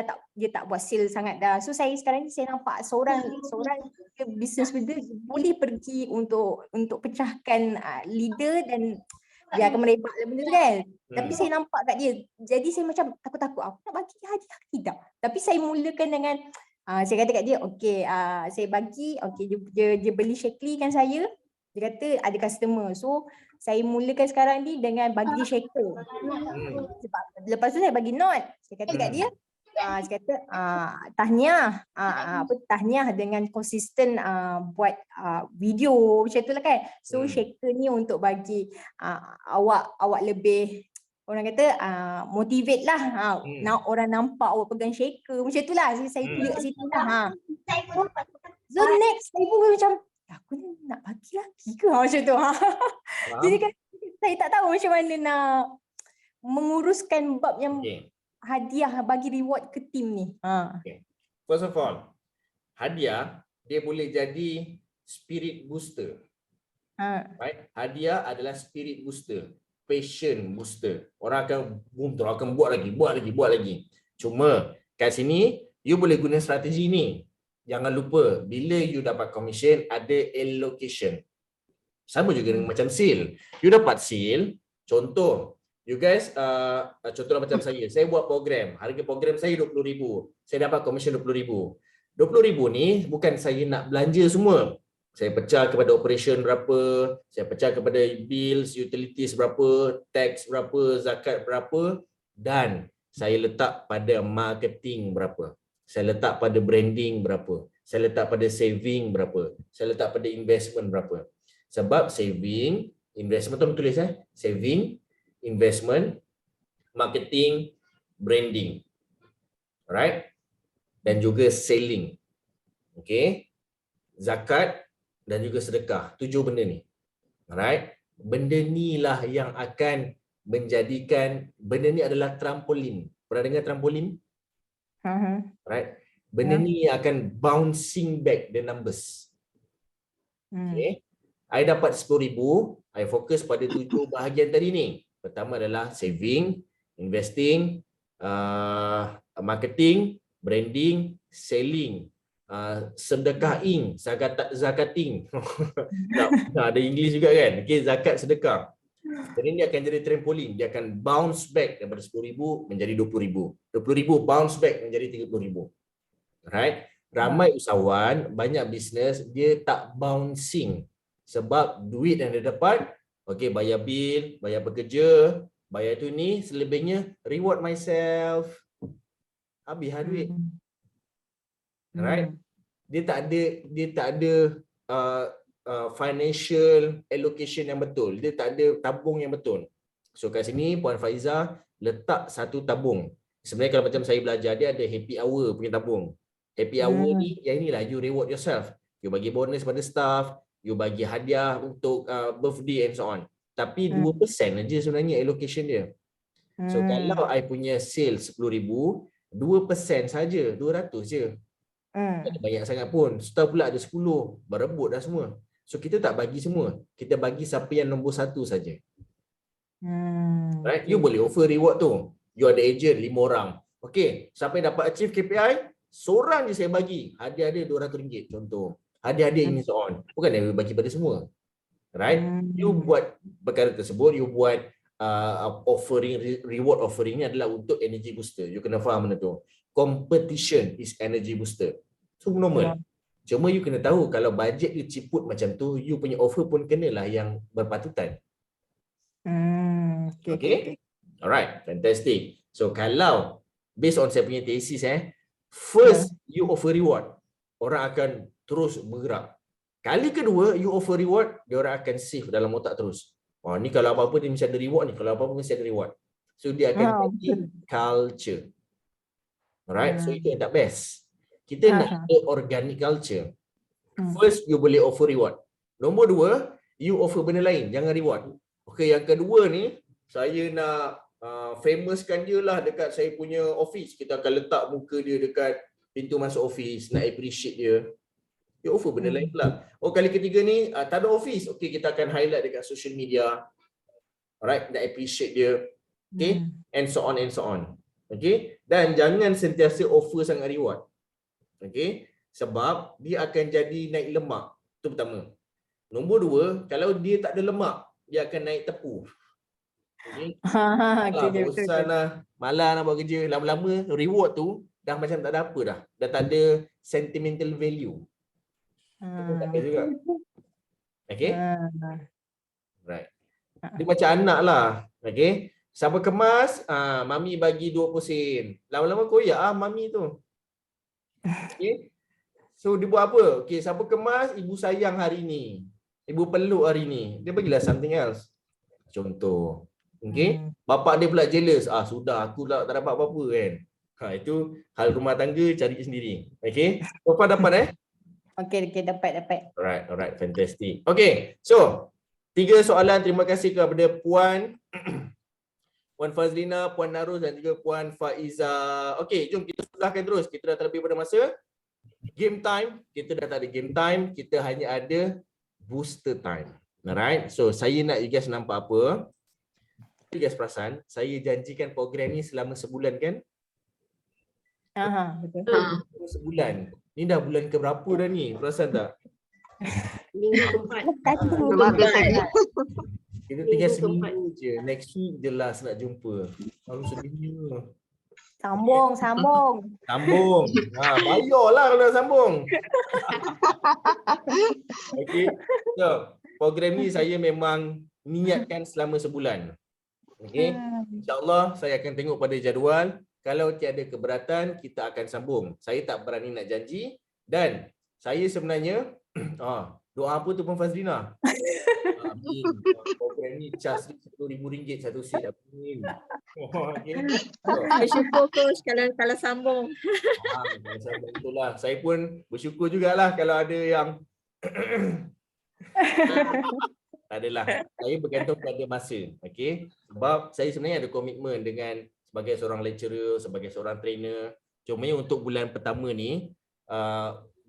tak buat sale sangat dah. So sekarang ni saya nampak seorang business leader boleh pergi untuk pecahkan leader dan dia akan merebak benda tu kan. Tapi saya nampak kat dia. Jadi saya macam takut-takut aku nak bagi hadiah ke tidak. Tapi saya mulakan dengan saya kata kat dia, okey, saya bagi, okey, dia beli Shaklee kan saya. Dia kata ada customer. So saya mulakan sekarang ni dengan bagi dia shaker. Sebab lepas tu saya bagi note. Saya kata kat dia, saya kata tahniah dengan konsisten buat video macam tu lah kan. So shaker ni untuk bagi awak lebih orang kata motivate lah. Orang nampak awak pegang shaker macam tu lah. Saya tulis kat situ lah. So next saya pun macam aku ni nak bagi lagi ke macam tu. Jadi kan saya tak tahu macam mana nak menguruskan bab yang hadiah bagi reward ke tim ni. First of all, hadiah dia boleh jadi spirit booster. Right? Hadiah adalah spirit booster, passion booster. Orang akan akan buat lagi. Cuma kat sini you boleh guna strategi ni. Jangan lupa bila you dapat commission ada allocation. Sama juga dengan macam sale. You dapat sale, contoh you guys, contohlah macam saya buat program, harga program saya RM20,000, saya dapat commission RM20,000. RM20,000 ni bukan saya nak belanja semua. Saya pecah kepada operation berapa, saya pecah kepada bills, utilities berapa, tax berapa, zakat berapa, dan saya letak pada marketing berapa. Saya letak pada branding berapa. Saya letak pada saving berapa. Saya letak pada investment berapa. Sebab saving, investment tu tulis saving, investment, marketing, branding. Alright? Dan juga selling. Okay? Zakat dan juga sedekah. 7 benda ni. Alright? Benda ni lah yang akan menjadikan, benda ni adalah trampolin. Pernah dengar trampolin? Right? Benda ni akan bouncing back the numbers. Okay? I dapat RM10,000, I fokus pada 7 bahagian tadi ni. Pertama adalah saving, investing, marketing, branding, selling, sedekahin, zakating. Ada English juga kan? Okay, zakat, sedekah. Jadi ini akan jadi trampolin. Dia akan bounce back daripada RM10,000 menjadi RM20,000. RM20,000 bounce back menjadi RM30,000. Right? Ramai usahawan, banyak bisnes, dia tak bouncing. Sebab duit yang dia dapat, okay, bayar bil, bayar pekerja, bayar tu ni, selebihnya reward myself. Habis duit. Right? Dia tak ada financial allocation yang betul. Dia tak ada tabung yang betul. So kat sini Puan Faiza letak satu tabung. Sebenarnya kalau macam saya belajar, dia ada happy hour punya tabung. Happy hour ni, yang inilah you reward yourself. You bagi bonus pada staff, you bagi hadiah untuk birthday and so on. Tapi 2% aja sebenarnya allocation dia. So kalau I punya sale RM10,000, 2% saja, 200 je. Tak ada banyak sangat pun. Staff pula ada 10, berebut dah semua. So kita tak bagi semua. Kita bagi siapa yang nombor 1 saja. Right? You boleh offer reward tu. You ada agent 5 orang. Okay, siapa yang dapat achieve KPI, seorang je saya bagi. Hadiah dia RM200 contoh. Hadiah-hadiah ini so on. Bukan yang bagi pada semua. Right? You buat perkara tersebut, you buat offering, reward offering ni adalah untuk energy booster. You kena faham benda tu. Competition is energy booster. So normal. Cuma you kena tahu kalau bajet you ciput macam tu, you punya offer pun kenalah yang berpatutan. Okay? Alright, fantastic. So kalau based on saya punya tesis first you offer reward, orang akan terus bergerak. Kali kedua you offer reward, dia orang akan save dalam otak terus. Wah, ni kalau apa-apa dia mesti ada reward ni, kalau apa-apa mesti ada reward. So dia akan jadi culture. Alright, so itu yang tak best. Kita nak ada organic culture. First, you boleh offer reward. Nombor 2, you offer benda lain, jangan reward. Okay, yang kedua ni, saya nak famouskan dia lah dekat saya punya office. Kita akan letak muka dia dekat pintu masuk office, nak appreciate dia. Dia offer benda lain pula. Oh, kali ketiga ni tak ada office. Okay, kita akan highlight dekat social media. Alright, nak appreciate dia. Okay, and so on and so on. Okay, dan jangan sentiasa offer sangat reward. Okay, sebab dia akan jadi naik lemak. Itu pertama. Nombor dua, kalau dia tak ada lemak, dia akan naik tepu. Okay. Bosan lah, malas nak buat kerja. Lama-lama reward tu dah macam tak ada apa dah. Dah tak ada sentimental value. Tak ada juga. Okay. Right. Dia macam anak lah. Okay. Siapa kemas, mami bagi 20 sen. Lama-lama koyak mami tu. Okay. So dia buat apa? Okay, siapa kemas, ibu sayang hari ni. Ibu peluk hari ni. Dia bagilah something else. Contoh. Okay. Bapak dia pula jealous. Sudah aku tak dapat apa-apa kan. Itu hal rumah tangga, cari sendiri. Okay. Bapak dapat Okay, dapat. Alright, fantastic. Okay, so 3 soalan. Terima kasih kepada Puan Puan Fazlina, Puan Narus dan juga Puan Faiza. Okay, jom kita sudahkan terus. Kita dah terlebih pada masa. Game time, kita dah tak ada game time. Kita hanya ada booster time. Alright, so saya nak you guys nampak apa. You guys perasan, saya janjikan program ni selama sebulan kan? Betul. Sebulan. Ni dah bulan ke berapa dah ni? Perasan tak? Minggu keempat. Sebab dia tengok. Kita tinggal seminggu je. Next week je last nak jumpa. Baru sedihnya. Sambung. Sambung. Bayarlah kalau nak sambung. Okay. So, program ni saya memang niatkan selama sebulan. Okay. InsyaAllah saya akan tengok pada jadual. Kalau tiada keberatan, kita akan sambung. Saya tak berani nak janji. Dan saya sebenarnya, doa apa tu Puan Fazlina? Amin. Program ni charge RM10,000 satu set. Amin. Okay. Bersyukur coach kalau sambung. Itulah. Saya pun bersyukur jugalah kalau ada yang tak adalah. Saya bergantung pada masa. Okay. Sebab saya sebenarnya ada komitmen dengan sebagai seorang lecturer, sebagai seorang trainer. Cuma untuk bulan pertama ni,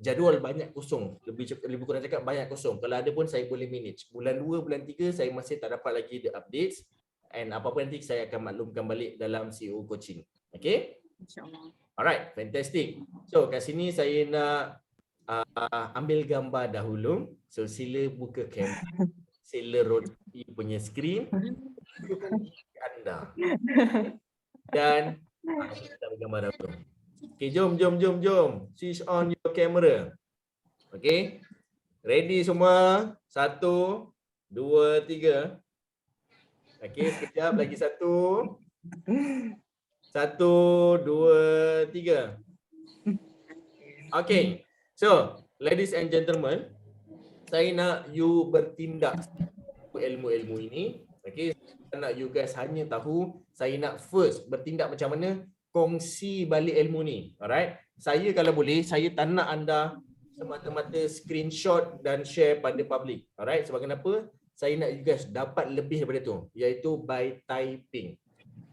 jadual banyak kosong. Lebih kurang cakap banyak kosong. Kalau ada pun saya boleh manage. Bulan 2, bulan 3 saya masih tak dapat lagi the updates. And apa-apa nanti saya akan maklumkan balik dalam CEO coaching. Okay? InsyaAllah. Alright, fantastic. So kat sini saya nak ambil gambar dahulu. So sila buka kamera. Sila roti punya skrin. Tunjukkan diri anda. Dan kita ambil gambar dahulu. Okay, jom. Switch on your camera. Okay. Ready semua? 1, 2, 3. Okay, sekejap. Lagi 1. 1, 2, 3. Okay. So, ladies and gentlemen, saya nak you bertindak ilmu-ilmu ini. Okay. Saya nak you guys hanya tahu, saya nak first bertindak macam mana, kongsi balik ilmu ni. Alright. Saya kalau boleh, saya tak nak anda semata-mata screenshot dan share pada public. Alright. Sebab kenapa? Saya nak you guys dapat lebih daripada tu, iaitu by typing.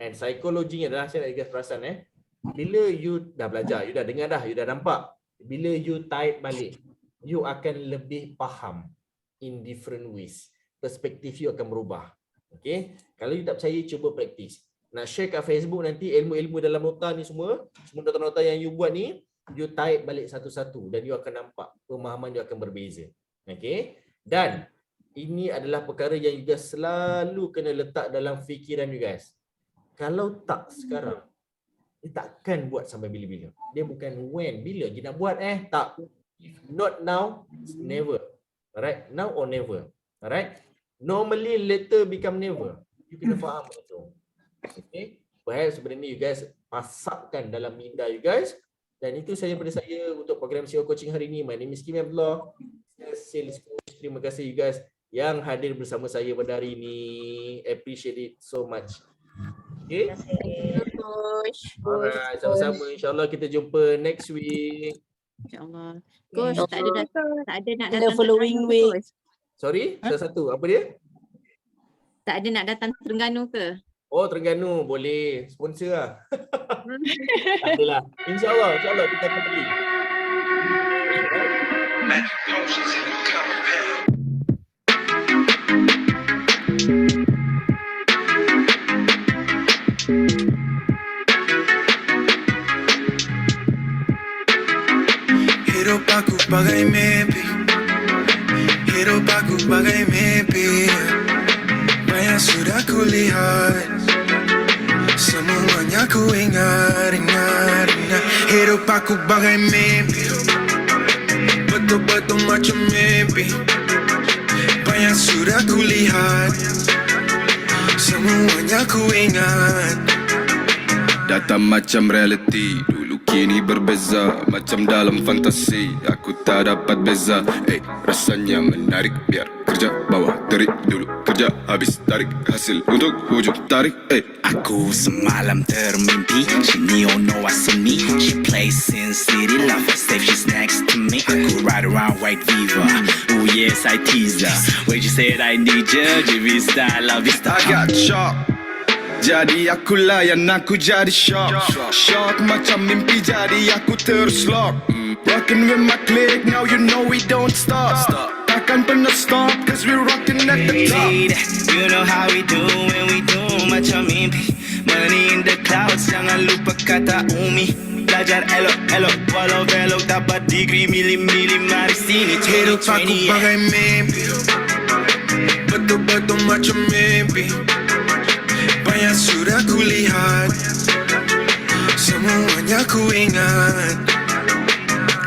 And psikologinya adalah, saya nak you guys perasan bila you dah belajar, you dah dengar dah, you dah nampak. Bila you type balik, you akan lebih faham in different ways. Perspektif you akan berubah. Okay. Kalau you tak percaya, cuba praktis. Nak share kat Facebook nanti ilmu-ilmu dalam nota ni semua nota-nota yang you buat ni, you type balik satu-satu dan you akan nampak pemahaman you akan berbeza. Okay. Dan ini adalah perkara yang you guys selalu kena letak dalam fikiran you guys. Kalau tak sekarang, dia takkan buat sampai bila-bila. Dia bukan when, bila je nak buat tak. If not now, never. Alright, now or never. Alright. Normally later become never. You kena faham itu. Okay. Perhaps sebenarnya you guys pasakkan dalam minda you guys. Dan itu saja daripada saya untuk program SEO Coaching hari ini. My name is Kim Abdullah, Sales Coach. Terima kasih you guys yang hadir bersama saya pada hari ini. Appreciate it so much. Okay. Alright, sama-sama. InsyaAllah kita jumpa next week. InsyaAllah. Coach, tak ada nak The datang following Terengganu, week. Coach? Sorry, salah satu. Apa dia? Tak ada nak datang Terengganu ke? Oh, Terengganu boleh sponsor lah. Tak adalah. InsyaAllah kita akan beli. Hidup aku bagai mimpi, hidup aku bagai mimpi. Banyak sudah kulihat, semuanya ku ingat. Hidup aku bagai mimpi, betul-betul macam mimpi. Banyak sudah kulihat, semuanya ku ingat. Data macam reality, dulu kini berbeza. Macam dalam fantasi, aku tak dapat beza. Rasanya menarik, biar kerja bawah terik dulu. Kerja habis tarik hasil untuk hujung tarik. Aku semalam termimpi, she neon no asuni. She plays Sin City, love her safe, she's next to me. Aku ride around white Viva, oh yes I tease her. When she said I need you, give style, love is I got shock, jadi aku layan, aku jadi shock. Shock macam mimpi, jadi aku terus lock. Rockin' with my clique, now you know we don't stop. Takkan pernah stop, cause we're rockin' at the top. You know how we do when we do macam mimpi. Money in the clouds, jangan lupa kata Umi. Belajar elok-elok, walau belok dapat degree mili-mili. Mari sini Hidup aku 2020 bagai mimpi, betul-betul macam mimpi. Banyak sudah kulihat, semuanya ku ingat.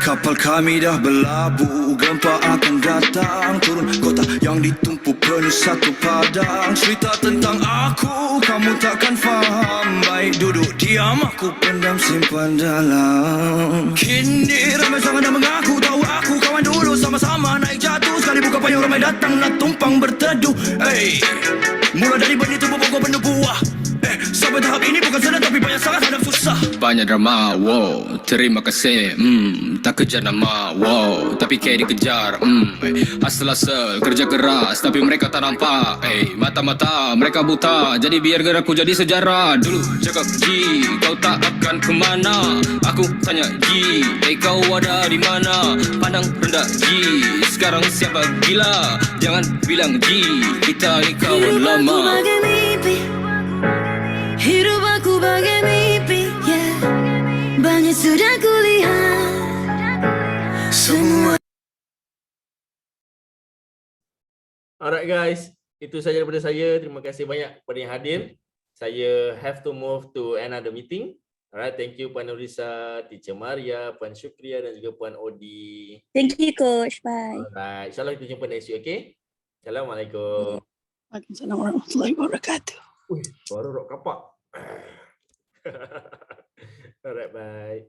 Kapal kami dah berlabuh, gempa akan datang. Turun kota yang ditumpu penuh satu padang. Cerita tentang aku, kamu takkan faham. Baik duduk diam, aku pendam simpan dalam. Kini ramai sangat dah mengaku, tahu aku kawan dulu. Sama-sama naik jatuh, sekali buka payung ramai datang nak tumpang berteduh. Mula dari benih tumbuh pokok penuh buah. Sampai tahap ini bukan senang tapi banyak sangat hadap susah. Banyak drama, wow, terima kasih, tak kejar nama, wow, tapi kayak dikejar, Asal-asal, kerja keras, tapi mereka tak nampak, mata-mata, mereka buta, jadi biar gerakku jadi sejarah. Dulu cakap G, kau tak akan kemana, aku tanya G, kau ada di mana? Pandang rendah G, sekarang siapa gila? Jangan bilang G, kita ni kawan lama. Hidup aku bagai mimpi, yeah. Banyak sudah kulihat semua. Alright guys, itu saja daripada saya. Terima kasih banyak kepada yang hadir. Saya have to move to another meeting. Alright, thank you Puan Nurisa, Teacher Maria, Puan Syukria dan juga Puan Odi. Thank you coach. Bye. Alright, insyaAllah kita jumpa next week, okay? Assalamualaikum. Waalaikumsalam warahmatullahi wabarakatuh. Baru rok kapak. Alright, bye.